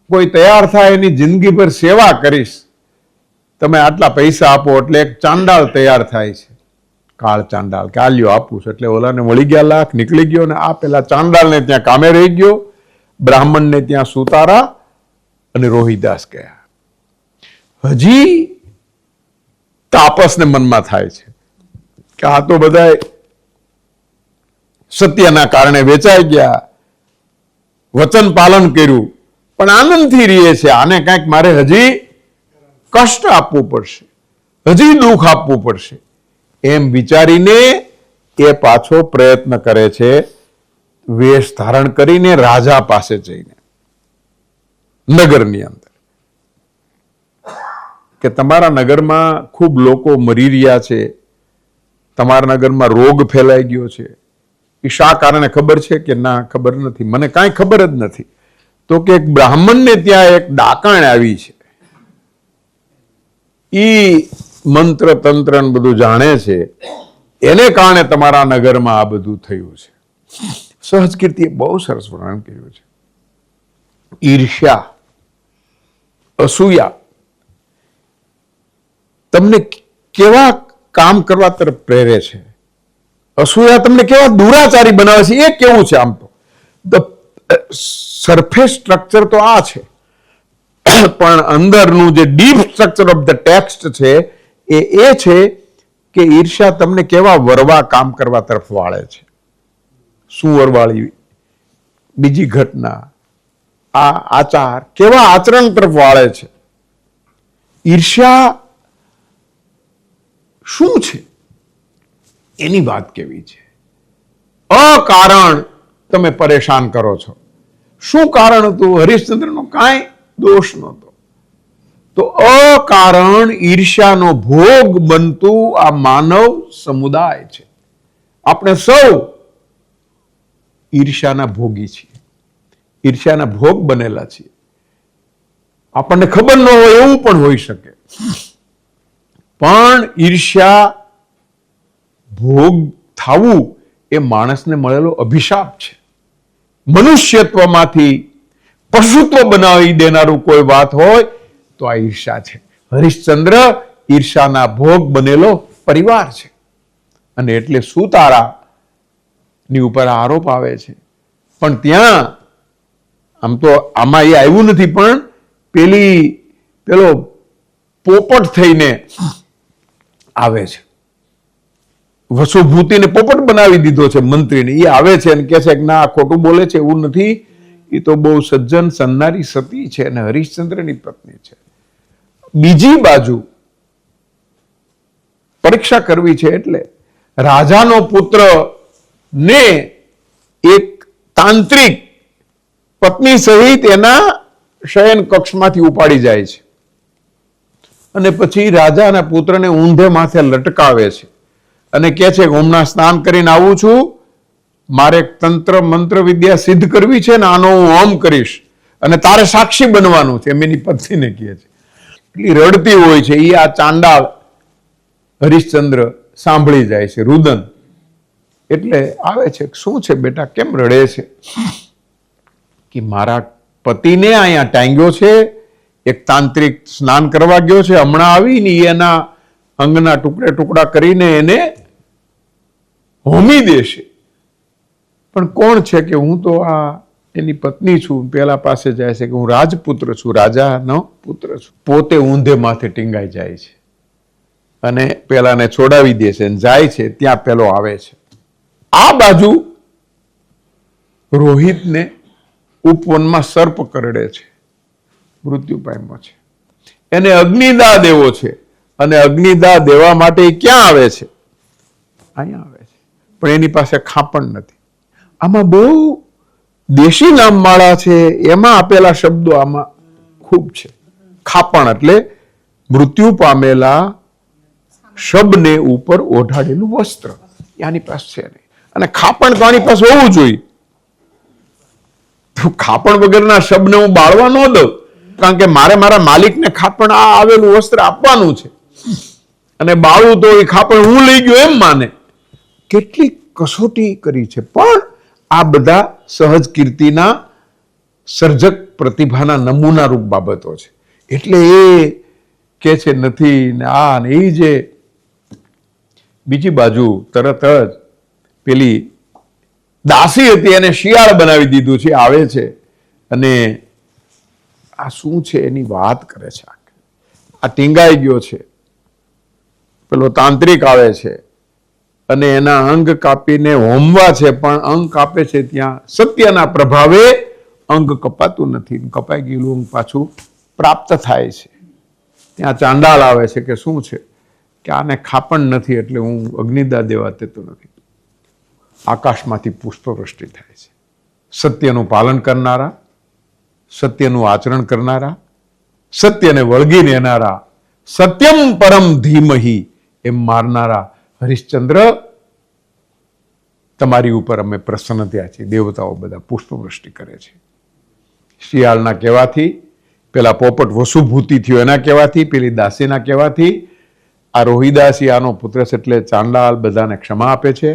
કોઈ તૈયાર થાય એની જિંદગીભર સેવા કરીશ, તમે આટલા પૈસા આપો. એટલે એક ચાંડાળ તૈયાર થાય છે, કાળ ચાંડાળ, કે આ લ્યો આપું છું. એટલે ઓલાને મળી ગયા લાખ, નીકળી ગયો, ને આ પેલા ચાંડાળને ત્યાં કામે રહી ગયો, બ્રાહ્મણને ત્યાં સુતારા અને રોહિદાસ ગયા. હજી તાપસને મનમાં થાય છે કે આ તો બધા સત્યના કારણે વેચાઈ ગયા, વચન પાલન કર્યું, પણ આનંદથી રહીએ છે. આને કંઈક મારે હજી કષ્ટ આપવું પડશે, હજી દુઃખ આપવું પડશે, એમ વિચારીને એ પાછો પ્રયત્ન કરે છે, વેશ ધારણ કરીને રાજા પાસે જઈને નગરની અંદર કે તમારા નગરમાં ખૂબ લોકો મરી રહ્યા છે, તમારા નગરમાં રોગ ફેલાઈ ગયો છે, એ શા કારણે ખબર છે કે ના ખબર નથી, મને કાંઈ ખબર જ નથી. તો કે એક બ્રાહ્મણને ત્યાં એક ડાકણ આવી છે, ઈ મંત્ર તંત્ર બધું જાણે છે, એને કારણે તમારા નગરમાં આ બધું થયું છે. સહજ કીર્તિએ બહુ સરસ વર્ણન કર્યું છે. ઈર્ષ્યા, અસૂયા તમને કેવા કામ કરવા તરફ પ્રેરે છે, અસૂયા તમને કેવા દુરાચારી બનાવે છે. એ કેવું છે? આમ તો ધ સરફેસ સ્ટ્રક્ચર તો આ છે, પણ અંદરનું જે deep structure of the text છે એ છે કે ઈર્ષ્યા તમને કેવા વરવા કામ કરવા તરફ વાળે છે. શું વરવાળી? બીજી ઘટના, આ આચાર કેવા આચરણ તરફ વાળે છે. ઈર્ષ્યા શું છે એની વાત કેવી છે. અકારણ તમે પરેશાન કરો છો. શું કારણ હતું? હરિશ્ચંદ્રનો કાંઈ દોષ નહોતો. તો અકારણ ઈર્ષ્યાનો ભોગ બનતું આ માનવ સમુદાય છે. આપણે સૌ ઈર્ષ્યાના ભોગી છીએ, ઈર્ષ્યાના ભોગ બનેલા છીએ. આપણને ખબર ન હોય એવું પણ હોઈ શકે, પણ ઈર્ષ્યા ભોગ થવું એ માણસને મળેલો અભિશાપ છે. મનુષ્યત્વમાંથી પશુત્વ બનાવી દેનારું કોઈ વાત હોય તો આ ઈર્ષ્યા છે. હરિશ્ચંદ્ર ઈર્ષાના ભોગ બનેલો પરિવાર છે. અને એટલે સુતારાની ઉપર આરોપ આવે છે. પણ ત્યાં આમ તો આમાં એ આવ્યું નથી, પણ પેલો પોપટ થઈને આવે છે. વસુભૂતિને પોપટ બનાવી દીધો છે મંત્રીને. એ આવે છે અને કહે છે કે ના, ખોટું બોલે છે, એવું નથી, એ તો બહુ સજ્જન સન્નારી સતી છે અને હરિશ્ચંદ્રની પત્ની છે. બીજી બાજુ પરીક્ષા કરવી છે એટલે રાજાનો પુત્ર ને એક તાંત્રિક પત્ની સહિત એના શયન કક્ષમાંથી ઉપાડી જાય છે અને પછી રાજાના પુત્રને ઊંધે માથે લટકાવે છે અને કહે છે કે હમણાં સ્નાન કરીને આવું છું, મારે તંત્ર મંત્ર વિદ્યા સિદ્ધ કરવી છે ને આનો હું હોમ કરીશ અને તારે સાક્ષી બનવાનું છે, એમ એની પત્નીને કહે છે. એટલી રડતી હોય છે. એ આ ચાંડાળ હરિશ્ચંદ્ર સાંભળી જાય છે, રુદન. એટલે આવે છે, શું છે બેટા, કેમ રડે છે? કે મારા પતિને અહીંયા ટાંગ્યો છે, એક તાંત્રિક સ્નાન કરવા ગયો છે, હમણાં આવીને એના અંગના ટુકડે ટુકડા કરીને એને હોમી દેશે. પણ કોણ છે? કે હું તો આ એની પત્ની છું. પેલા પાસે જાય છે કે હું રાજપુત્ર છું, રાજાનો પુત્ર છું. પોતે ઊંધે માથે ટીંગાઈ જાય છે અને પેલાને છોડાવી દે છે. જાય છે ત્યાં પેલો આવે છે. આ બાજુ રોહિતને ઉપવનમાં સર્પ કરડે છે, મૃત્યુ પામ્યો છે. એને અગ્નિદાહ દેવો છે અને અગ્નિદાહ દેવા માટે ક્યાં આવે છે? અહીંયા આવે છે. પણ એની પાસે ખાપણ નથી. આમાં બહુ દેશી નામમાળા છે, એમાં આપેલા શબ્દો આમાં ખૂબ છે. ખાપણ એટલે મૃત્યુ પામેલા શબને ઉપર ઓઢાડેલું વસ્ત્ર, આની પાસે છે નહીં. અને ખાપણ તો આની પાસે હોવું જોઈએ. ખાપણ વગરના શબને હું બાળવા ન દઉં, કારણ કે મારે મારા માલિકને ખાપણ આ આવેલું વસ્ત્ર આપવાનું છે અને બાળું તો એ ખાપણ હું લઈ ગયો એમ માને. કેટલી કસોટી કરી છે. પણ આ બધા સહજ કીર્તિના સર્જક પ્રતિભાના નમૂનારૂપ બાબતો છે. એટલે એ કે છે નથી ને આ ને એ જે બીજી બાજુ તરત જ પેલી દાસી હતી એને શિયાળ બનાવી દીધું છે. આવે છે અને આ શું છે એની વાત કરે છે. આ ટીંગાઈ ગયો છે. પેલો તાંત્રિક આવે છે અને એના અંગ કાપીને હોમવા છે, પણ અંગ કાપે છે ત્યાં સત્યના પ્રભાવે અંગ કપાતું નથી. કપાઈ ગયેલું અંગ પાછું પ્રાપ્ત થાય છે. ત્યાં ચાંડાલ આવે છે કે શું છે? કે આને ખાપણ નથી એટલે હું અગ્નિદાહ દેવા દેતો નથી. આકાશમાંથી પુષ્પવૃષ્ટિ થાય છે. સત્યનું પાલન કરનારા, સત્યનું આચરણ કરનારા, સત્યને વળગી રહેનારા, સત્યમ પરમ ધીમહી એમ મારનારા હરિશ્ચંદ્ર, તમારી ઉપર અમે પ્રસન્ન થયા છીએ. દેવતાઓ બધા પુષ્પવૃષ્ટિ કરે છે. શિયાળના કહેવાથી, પેલા પોપટ વસુભૂતિ થયો એના કહેવાથી, પેલી દાસીના કહેવાથી આ રોહિદાસી આનો પુત્ર છે. એટલે ચાંડાલ બધાને ક્ષમા આપે છે.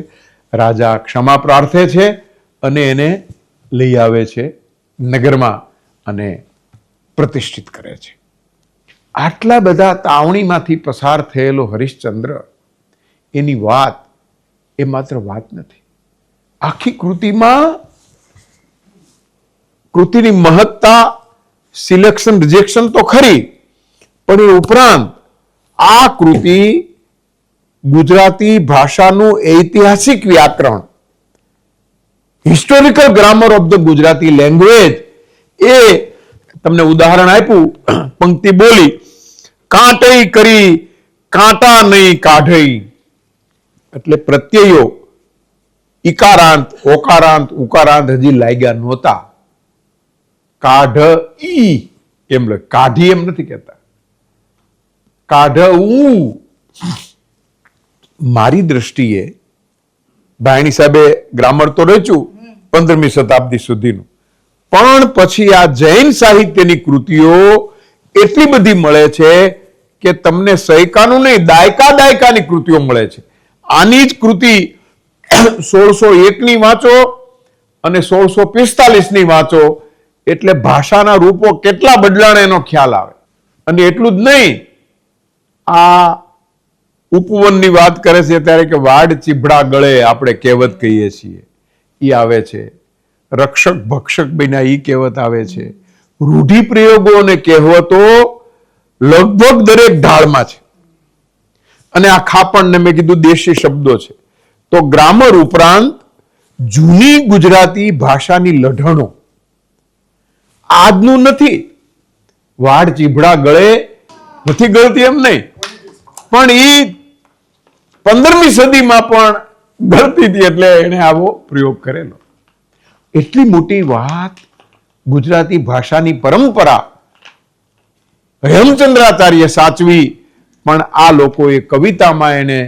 રાજા ક્ષમા પ્રાર્થે છે અને એને લઈ આવે છે નગરમાં અને પ્રતિષ્ઠિત કરે છે. આટલા બધા તાવણીમાંથી પસાર થયેલો હરિશ્ચંદ્ર, એની વાત એ માત્ર વાત નથી. આખી કૃતિની મહત્તા, સિલેક્શન રિજેક્શન તો ખરી, પણ એ ઉપરાંત આ કૃતિ ગુજરાતી ભાષાનું ઐતિહાસિક વ્યાકરણ, historical grammar of the Gujarati language, એ તમને ઉદાહરણ આપ્યું, પંક્તિ બોલી, કાંટઈ કરી કાંટા નહીં કાઢઈ. એટલે પ્રત્યયો ઈકારાંત, ઓકારાંત, ઉકારાંત હજી લાગ્યા નહોતા. કાઢ ઈ એમ લખ, કાઢી એમ નથી કહેતા, કાઢવું. મારી દ્રષ્ટિએ ભાયણી સાહેબે ગ્રામર તો રચ્યું 15મી શતાબ્દી સુધીનું, પણ પછી આ જૈન સાહિત્યની કૃતિઓ એટલી બધી મળે છે કે તમને સૈકાનું નહીં, દાયકાની કૃતિઓ મળે છે. આની જ કૃતિ 1601ની વાંચો અને 1645ની વાંચો એટલે ભાષાના રૂપો કેટલા બદલાણ એનો ખ્યાલ આવે. અને એટલું જ નહીં, આ ઉપવનની વાત કરે છે ત્યારે કે વાડ ચીભડા ગળે આપણે કહેવત કહીએ છીએ, એ આવે છે. રક્ષક ભક્ષક બન્યા એ કહેવત આવે છે. રૂઢિપ્રયોગો અને કહેવતો લગભગ દરેક ઢાળમાં છે. અને આ ખાપણને મેં કીધું દેશી શબ્દો છે. તો ગ્રામર ઉપરાંત જૂની ગુજરાતી ભાષાની લઢણો આજનું નથી. વાડ ચીભડા ગળે નથી ગળતી એમ નહીં, પણ એ 15મી સદીમાં પણ ગળતી હતી, એટલે એને આવો પ્રયોગ કરેલો. એટલી મોટી વાત ગુજરાતી ભાષાની પરંપરા હેમચંદ્રાચાર્ય સાચવી, પણ આ લોકોએ કવિતામાં એને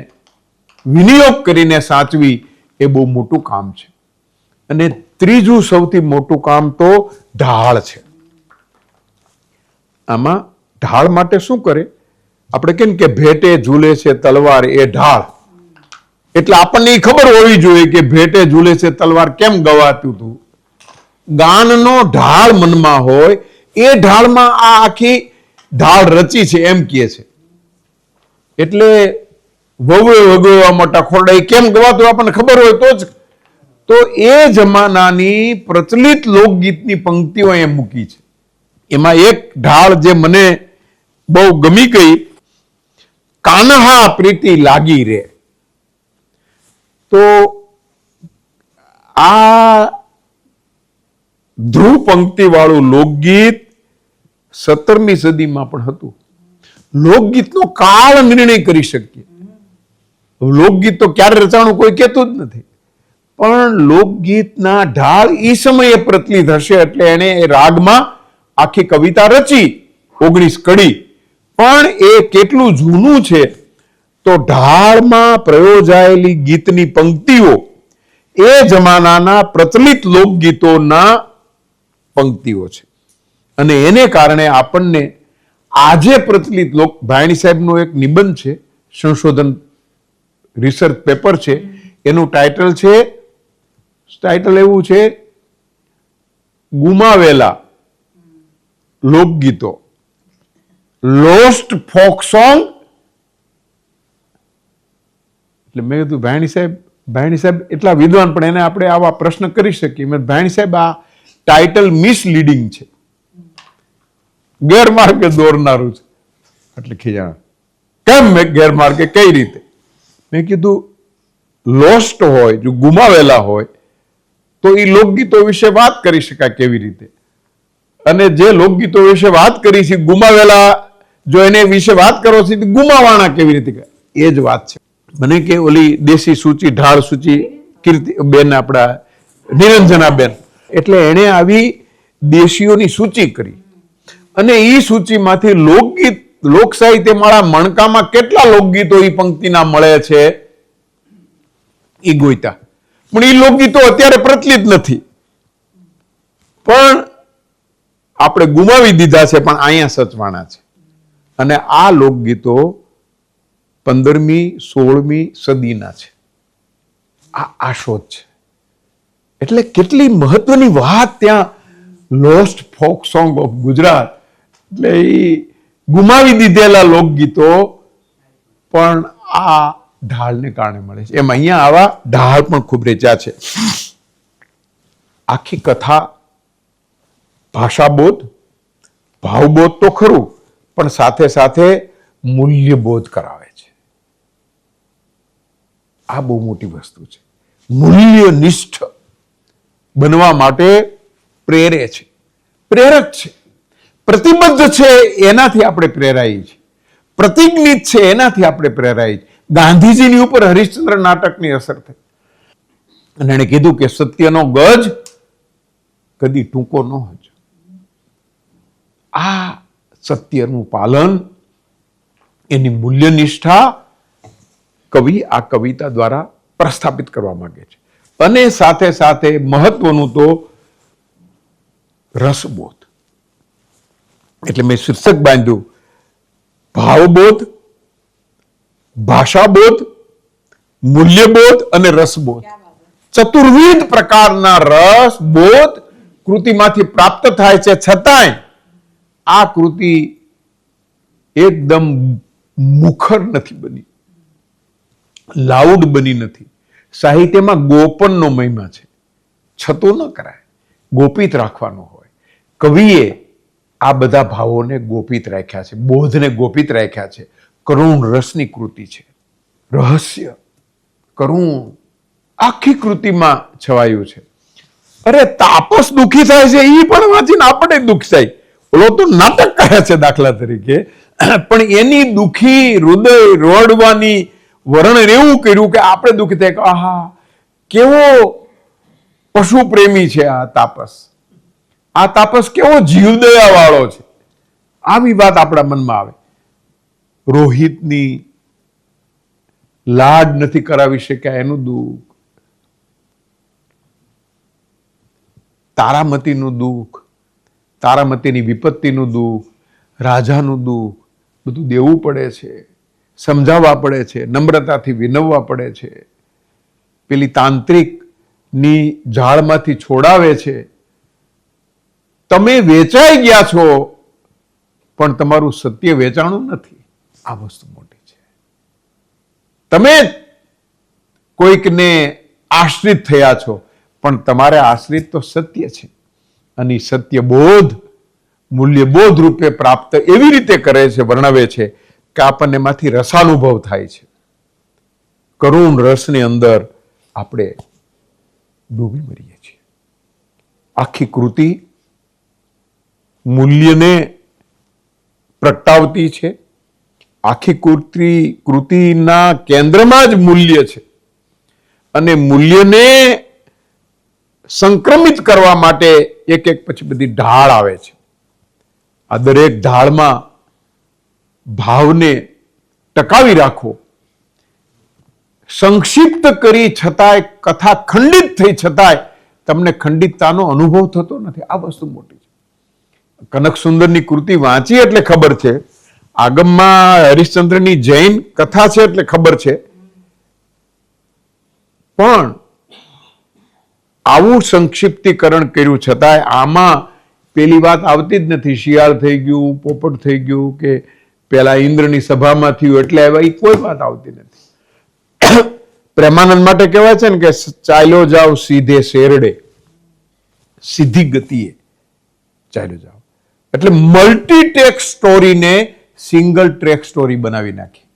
વિનિયોગ કરીને સાચવી, એ બહુ મોટું કામ છે. અને ત્રીજું સૌથી મોટું કામ તો ઢાળ છે. આમાં ઢાળ માટે શું કરે? આપણે કેમ કે ભેટે ઝૂલે છે તલવાર એ ઢાળ, એટલે આપણને એ ખબર હોવી જોઈએ કે ભેટે ઝૂલે છે તલવાર કેમ ગવાતું હતું. ગાનનો ઢાળ મનમાં હોય, એ ઢાળમાં આ આખી ઢાળ રચી છે એમ કહે છે. એટલે વવે વગવા મોટા ખોરડા કેમ ગવાતું આપણને ખબર હોય તો જ. તો એ જમાનાની પ્રચલિત લોકગીતની પંક્તિઓ એ મૂકી છે. એમાં એક ઢાળ જે મને બહુ ગમી ગઈ, કાન્હા પ્રીતિ લાગી રે. તો આ ધ્રુવ પંક્તિ વાળું લોકગીત 17મી સદીમાં પણ હતું. લોકગીતનો કાળ નિર્ણય કરી શકીએ. લોકગીત તો ક્યારે રચાણું કોઈ કહેતું જ નથી, પણ લોકગીતના ઢાળ એ સમયે પ્રચલિત હશે એટલે એને એ રાગમાં આખી કવિતા રચી 19 કડી. પણ એ કેટલું જૂનું છે તો ઢાળમાં પ્રયોજાયેલી ગીતની પંક્તિઓ એ જમાનાના પ્રચલિત લોકગીતોના પંક્તિઓ છે. અને એને કારણે આપણને આજે પ્રચલિત ભાયણી સાહેબનો એક નિબંધ છે, સંશોધન રિસર્ચ પેપર છે, એનું ટાઇટલ એવું છે, ગુમાવેલા લોકગીતો, લોસ્ટ ફોક સોંગ. એટલે મેં કીધું ભાયણી સાહેબ એટલા વિદ્વાન, પણ એને આપણે આવા પ્રશ્ન કરી શકીએ. ભાયણી સાહેબ આ ટાઇટલ મિસલીડિંગ છે, ગેરમાર્ગે દોરનારું છે. એટલે ખીજાણ, કેમ મેં ગેરમાર્ગે કઈ રીતે? મેં કીધું લોસ્ટ હોય, જો ગુમાવેલા હોય તો એ લોકગીતો વિશે વાત કરી શકાય કેવી રીતે? અને જે લોકગીતો વિશે વાત કરી છે ગુમાવેલા, જો એને વિશે વાત કરો છો ગુમાવાના કેવી રીતે? એ જ વાત છે. મને કે ઓલી દેશી સૂચિ, ઢાળ સૂચિ કીર્તિ બેન, આપણા નિરંજના બેન, એટલે એને આવી દેશીઓની સૂચિ કરી. અને એ સૂચિમાંથી લોકગીત, લોક સાહિત્ય માળા મણકામાં કેટલા લોકગીતો એ પંક્તિના મળે છે એ ગોઈતા. પણ એ લોકગીતો અત્યારે પ્રચલિત નથી, પણ આપણે ગુમાવી દીધા છે, પણ અહીંયા સચવાણા છે. અને આ લોકગીતો 15મી 16મી સદીના છે. આ શોધ છે. એટલે કેટલી મહત્વની વાત ત્યાં, lost folk song of Gujarat. એટલે એ ગુમાવી દીધેલા લોકગીતો પણ આ ઢાળને કારણે મળે છે. એમ અહીંયા આવા ઢાળ પણ ખૂબ રચ્યા છે. આખી કથા ભાષાબોધ, ભાવબોધ તો ખરું, પણ સાથે સાથે મૂલ્યબોધ કરાવે છે. આ બહુ મોટી વસ્તુ છે. મૂલ્યનિષ્ઠ બનવા માટે પ્રેરે છે, પ્રેરક છે, પ્રતિબદ્ધ છે, એનાથી આપણે પ્રેરાઈએ છીએ. પ્રતિજ્ઞિત છે, એનાથી આપણે પ્રેરાઈએ છીએ. ગાંધીજીની ઉપર હરિશ્ચંદ્ર નાટકની અસર થઈ. અને એણે કીધું કે સત્યનો ગજ કદી ટૂંકો ન હજો. આ સત્યનું પાલન, એની મૂલ્યનિષ્ઠા કવિ આ કવિતા દ્વારા પ્રસ્થાપિત કરવા માંગે છે. અને સાથે સાથે મહત્વનું તો રસબોધ. એટલે મેં શીર્ષક બાંધ્યું, ભાવબોધ, ભાષાબોધ, મૂલ્યબોધ અને રસબોધ. ચતુર્વિધ પ્રકારના રસ બોધ કૃતિમાંથી પ્રાપ્ત થાય છે. છતાંય આ કૃતિ એકદમ મુખર નથી બની, લાઉડ બની નથી. સાહિત્યમાં ગોપનનો મહિમા છે. છતું ન કરાય, ગોપિત રાખવાનો હોય. કવિએ આ બધા ભાવોને ગોપિત રાખ્યા છે, બોધને ગોપિત રાખ્યા છે. કરુણ રસની કૃતિ છે. રહસ્ય, કરુણ આખી કૃતિમાં છવાયું છે. અરે તાપસ દુઃખી થાય છે એ પણ વાંચીને આપણે દુઃખ થાય. ઓલો તો નાટક કહે છે દાખલા તરીકે, પણ એની દુઃખી હૃદય રોડવાની વર્ણન એવું કર્યું કે આપણે દુઃખી થાય કે આહા કેવો પશુ પ્રેમી છે આ તાપસ. આ તાપસ કેવો જીવદયા વાળો છે. આવી વાત આપણા મનમાં આવે. રોહિતની લાડ નથી કરાવી શક્યા એનું દુઃખ, તારામતીનું દુઃખ, તારામતીની વિપત્તિનું દુઃખ, રાજાનું દુઃખ, બધું દેવું પડે છે, સમજાવવા પડે છે, નમ્રતાથી વિનવવા પડે છે. પેલી તાંત્રિકની જાળમાંથી છોડાવે છે. તમે વેચાઈ ગયા છો પણ તમારું સત્ય વેચાણું નથી. આ વસ્તુ મોટી છે. તમે કોઈકને આશ્રિત થયા છો પણ તમારે આશ્રિત તો સત્ય છે. અને સત્ય બોધ, મૂલ્ય બોધ રૂપે પ્રાપ્ત એવી રીતે કરે છે, વર્ણવે છે કે આપણને એમાંથી રસાનુભવ થાય છે. કરુણ રસની અંદર આપણે ડૂબી મરીએ છીએ. આખી કૃતિ મૂલ્યને પ્રગટાવતી છે. આખી કૃતિના કેન્દ્રમાં જ મૂલ્ય છે અને મૂલ્યને સંક્રમિત કરવા માટે એક એક પછી બધી ઢાળ આવે છે. આ દરેક ઢાળમાં ભાવને ટકાવી રાખવો, સંક્ષિપ્ત કરી છતાંય કથા ખંડિત થઈ છતાંય તમને ખંડિતતાનો અનુભવ થતો નથી. આ વસ્તુ મોટી છે. કનક સુંદરની કૃતિ વાંચી એટલે ખબર છે, આગમમાં હરિશ્ચંદ્રની જૈન કથા છે એટલે ખબર છે, પણ આવું સંક્ષિપ્તીકરણ કર્યું છતાંય આમાં પેલી વાત આવતી જ નથી. શિયાળ થઈ ગયું, પોપટ થઈ ગયું, કે પેલા ઇન્દ્રની સભામાં થયું એટલે એ કોઈ વાત આવતી નથી. પ્રેમાનંદ માટે કહેવાય છે ને કે ચાલ્યો જાવ સીધે શેરડે, સીધી ગતિએ ચાલ્યો જાવ. એટલે મલ્ટી ટેક સ્ટોરીને સિંગલ ટ્રેક સ્ટોરી બનાવી નાખી.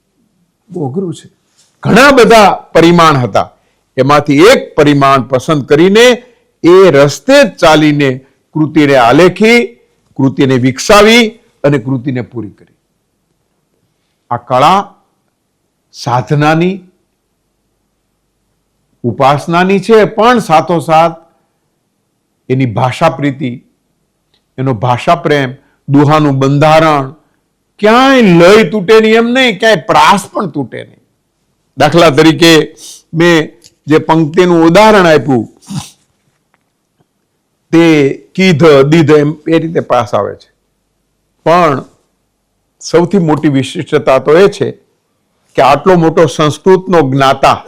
બહુ અઘરું છે. ઘણા બધા પરિમાણ હતા, એમાંથી એક પરિમાણ પસંદ કરીને એ રસ્તે જ ચાલીને કૃતિને આલેખી, કૃતિને વિકસાવી અને કૃતિને પૂરી કરી. આ કળા સાધનાની, ઉપાસનાની છે, પણ સાથોસાથ એની ભાષા પ્રીતિ, એનો ભાષા પ્રેમ, દુહાનું બંધારણ, ક્યાંય લય તૂટે નહીં એમ નહીં, ક્યાંય પ્રાસ પણ તૂટે નહીં. દાખલા તરીકે મેં જે પંક્તિનું ઉદાહરણ આપ્યું તે કીધ દીધ એમ એ રીતે પાસ આવે છે. પણ સૌથી મોટી વિશિષ્ટતા તો એ છે કે આટલો મોટો સંસ્કૃતનો જ્ઞાતા,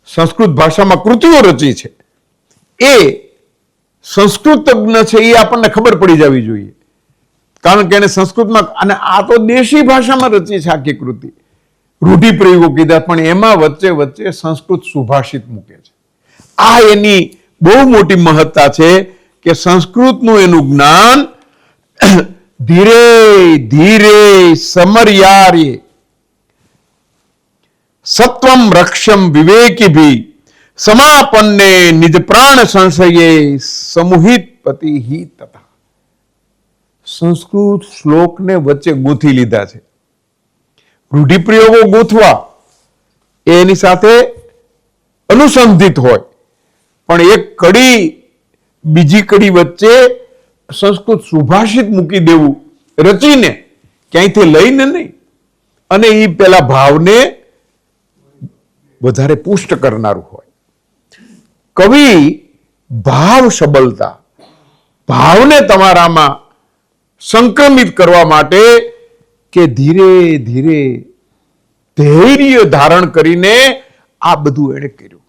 સંસ્કૃત ભાષામાં કૃતિઓ રચી છે, એ સંસ્કૃતજ્ઞ છે એ આપણને ખબર પડી જવી જોઈએ. કારણ કે એને સંસ્કૃતમાં, અને આ તો દેશી ભાષામાં રચી છે આખી કૃતિ. રૂઢિપ્રયોગો કીધા પણ એમાં વચ્ચે વચ્ચે સંસ્કૃત સુભાષિત મૂકે છે. આ એની બહુ મોટી મહત્તા છે કે સંસ્કૃતનું એનું જ્ઞાન ધીરે ધીરે સમર્યાર્ય સત્વમ રક્ષમ વિવેકીભી સમાપન્ને નિજ પ્રાણ સંશયે સમુહિત પતિ હિ તથા. સંસ્કૃત શ્લોકને વચ્ચે ગૂંથી લીધા છે. રૂઢિપ્રયોગો ગૂંથવા એની સાથે અનુસંધિત હોય, પણ એક કડી બીજી કડી વચ્ચે સંસ્કૃત સુભાષિત મૂકી દેવું, રચીને, ક્યાંયથી લઈને નહીં. અને એ પેલા ભાવને વધારે પુષ્ટ કરનારું હોય. કવિ ભાવ સબળતા, ભાવને તમારામાં સંક્રમિત કરવા માટે કે ધીરે ધીરે ધૈર્ય ધારણ કરીને આ બધું એણે કર્યું.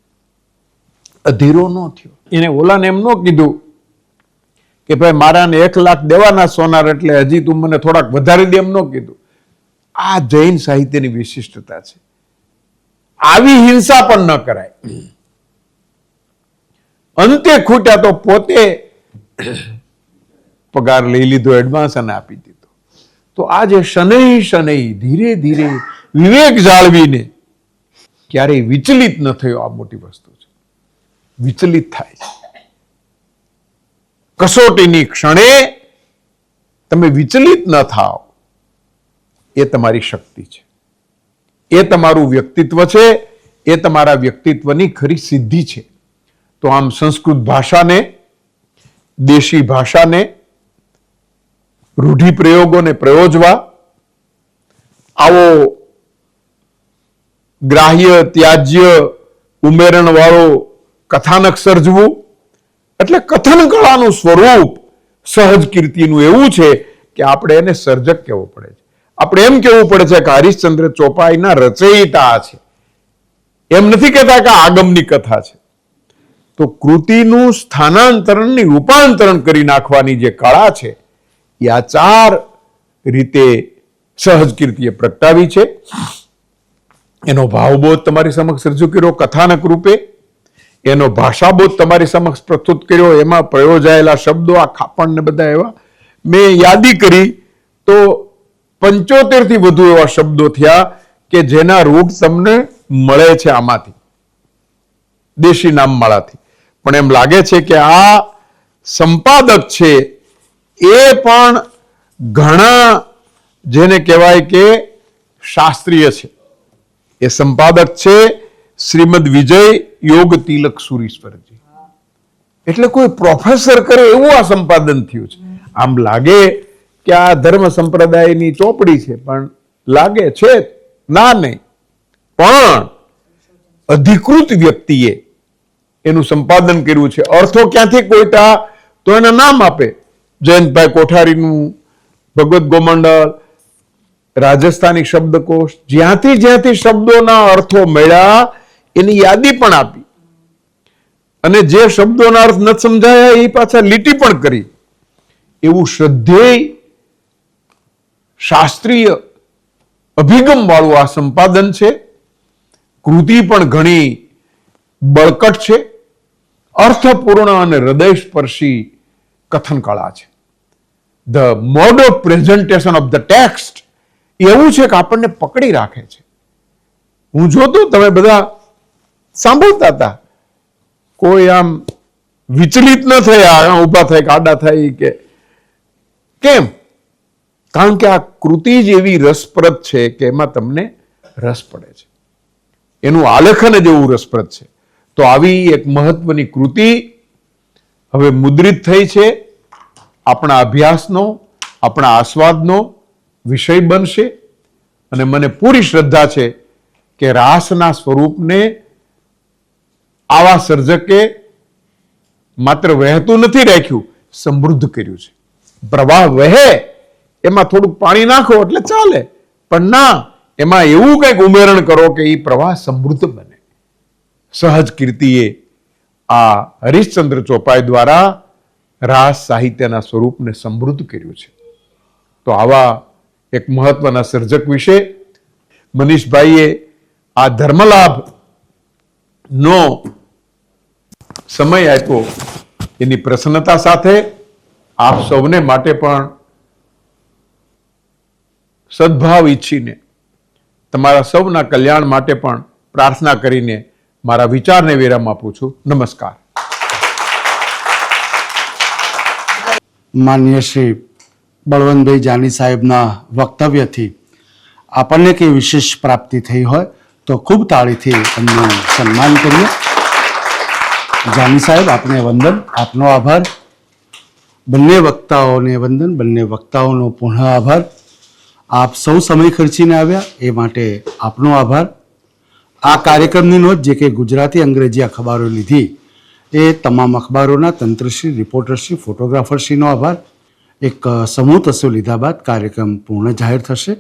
અધીરો ન થયો. એને ઓલાને એમ ન કીધું કે ભાઈ મારાને 1 લાખ દેવાના સોનાર એટલે હજી તું મને થોડાક વધારી દે, એમ ન કીધું. આ જૈન સાહિત્યની વિશિષ્ટતા છે. આવી હિંસા પણ ન કરાય. અંતે ખૂટ્યા તો પોતે પગાર લઈ લીધો, એડવાન્સ અને આપી દીધો. તો આ જે શનૈ ધીરે ધીરે વિવેક જાળવીને ક્યારેય વિચલિત ન થયો, આ મોટી વસ્તુ છે. વિચલિત થાય છે કસોટીની ક્ષણે, તમે વિચલિત ન થાવ, એ તમારી શક્તિ છે, એ તમારું વ્યક્તિત્વ છે, એ તમારા વ્યક્તિત્વની ખરી સિદ્ધિ છે. તો આમ સંસ્કૃત ભાષાને, દેશી ભાષાને, રૂઢિપ્રયોગોને પ્રયોજવા, આવો ગ્રાહ્ય ત્યાજ્ય ઉમેરણ વાળો કથાનક સર્જવું, એટલે કથન કળાનું સ્વરૂપ સહજ કીર્તિનું એવું છે કે આપણે એને સર્જક કહેવો પડે છે. આપણે એમ કહેવું પડે છે કે હરીશચંદ્ર ચોપાઈના રચયિતા છે, એમ નથી કહેતા કે આગમની કથા છે. તો કૃતિનું સ્થાનાંતરણની રૂપાંતરણ કરી નાખવાની જે કળા છે, એ આ 4 રીતે સહજ કીર્તિએ પ્રગટાવી છે. એનો ભાવબોધ તમારી સમક્ષ રજૂ કર્યો કથાનક રૂપે, એનો ભાષાબોધ તમારી સમક્ષ પ્રસ્તુત કર્યો, એમાં પ્રયોજાયેલા શબ્દો, આ ખાપણ ને બધા એવા મેં યાદી કરી તો 75 થી વધુ એવા શબ્દો થયા કે જેના રૂટ તમને મળે છે આમાંથી, દેશી નામમાળાથી. પણ એમ લાગે છે કે આ સંપાદક છે એ પણ ઘણા જેને કહેવાય કે શાસ્ત્રીય છે. એ સંપાદક છે શ્રીમદ વિજય યોગ તિલક સુરીશ્વરજી. એટલે કોઈ પ્રોફેસર કરે એવું આ સંપાદન થયું છે. આમ લાગે કે આ ધર્મ સંપ્રદાયની ચોપડી છે, પણ લાગે છે ના નહીં, પણ અધિકૃત વ્યક્તિએ એનું સંપાદન કર્યું છે. અર્થો ક્યાંથી કોઈટા તો એના નામ આપે, જયંતભાઈ કોઠારીનું ભગવત ગોમંડલ, રાજસ્થાની શબ્દકોશ, જ્યાંથી શબ્દોના અર્થો મળ્યા એની યાદી પણ આપી, અને જે શબ્દોના અર્થ ન સમજાયા એ પાછા લીટી પણ કરી. એવું શ્રદ્ધેય શાસ્ત્રીય અભિગમ વાળું આ સંપાદન છે. કૃતિ પણ ઘણી બળકટ છે, અર્થપૂર્ણ અને હૃદયસ્પર્શી કથન કળા છે. The mode of presentation of the text એવું છે કે આપણને પકડી રાખે છે. હું જોતો, તમે બધા સાંભળતા હતા, કોઈ આમ વિચલિત ન થયા, ઉભા થાય કે આડા થાય કે કેમ? કારણ કે આ કૃતિ જ એવી રસપ્રદ છે કે એમાં તમને રસ પડે છે, એનું આલેખન જ એવું રસપ્રદ છે. તો આવી એક મહત્વની કૃતિ હવે મુદ્રિત થઈ છે, આપણા અભ્યાસનો, આપણા આસ્વાદનો વિષય બનશે. અને મને પૂરી શ્રદ્ધા છે કે રાસના સ્વરૂપને આવા સર્જકે માત્ર વહેતું નથી રાખ્યું, સમૃદ્ધ કર્યું છે. પ્રવાહ વહે, એમાં થોડુંક પાણી નાખો એટલે ચાલે, પણ ના, એમાં એવું કંઈક ઉમેરણ કરો કે એ પ્રવાહ સમૃદ્ધ બને. સહજ કીર્તિએ આ હરીશચંદ્ર ચોપાઈ દ્વારા રાસ સાહિત્યના સ્વરૂપને સમૃદ્ધ કર્યું છે. તો આવા એક મહત્વના સર્જક વિશે મનીષભાઈએ આ ધર્મલાભ નો સમય આપ્યો એની પ્રસન્નતા સાથે આપ સૌને માટે પણ સદભાવ ઈચ્છીને, તમારા સૌના કલ્યાણ માટે પણ પ્રાર્થના કરીને મારા વિચારને વિરામ આપું છું. નમસ્કાર. માન્ય શ્રી બળવંતભાઈ જાની સાહેબના વક્તવ્યથી આપણને કંઈ વિશેષ પ્રાપ્તિ થઈ હોય તો ખૂબ તાળીથી એમનું સન્માન કરીએ. જાની સાહેબ, આપને વંદન, આપનો આભાર. બંને વક્તાઓને વંદન, બંને વક્તાઓનો પુનઃ આભાર. આપ સૌ સમય ખર્ચીને આવ્યા એ માટે આપનો આભાર. આ કાર્યક્રમની નોંધ જે કે ગુજરાતી અંગ્રેજી અખબારો લીધી એ તમામ અખબારોના તંત્રશ્રી, રિપોર્ટરશ્રી, ફોટોગ્રાફરશ્રીનો આભાર. એક સમૂહ તસ્સો લીધા બાદ કાર્યક્રમ પૂર્ણ જાહેર થશે.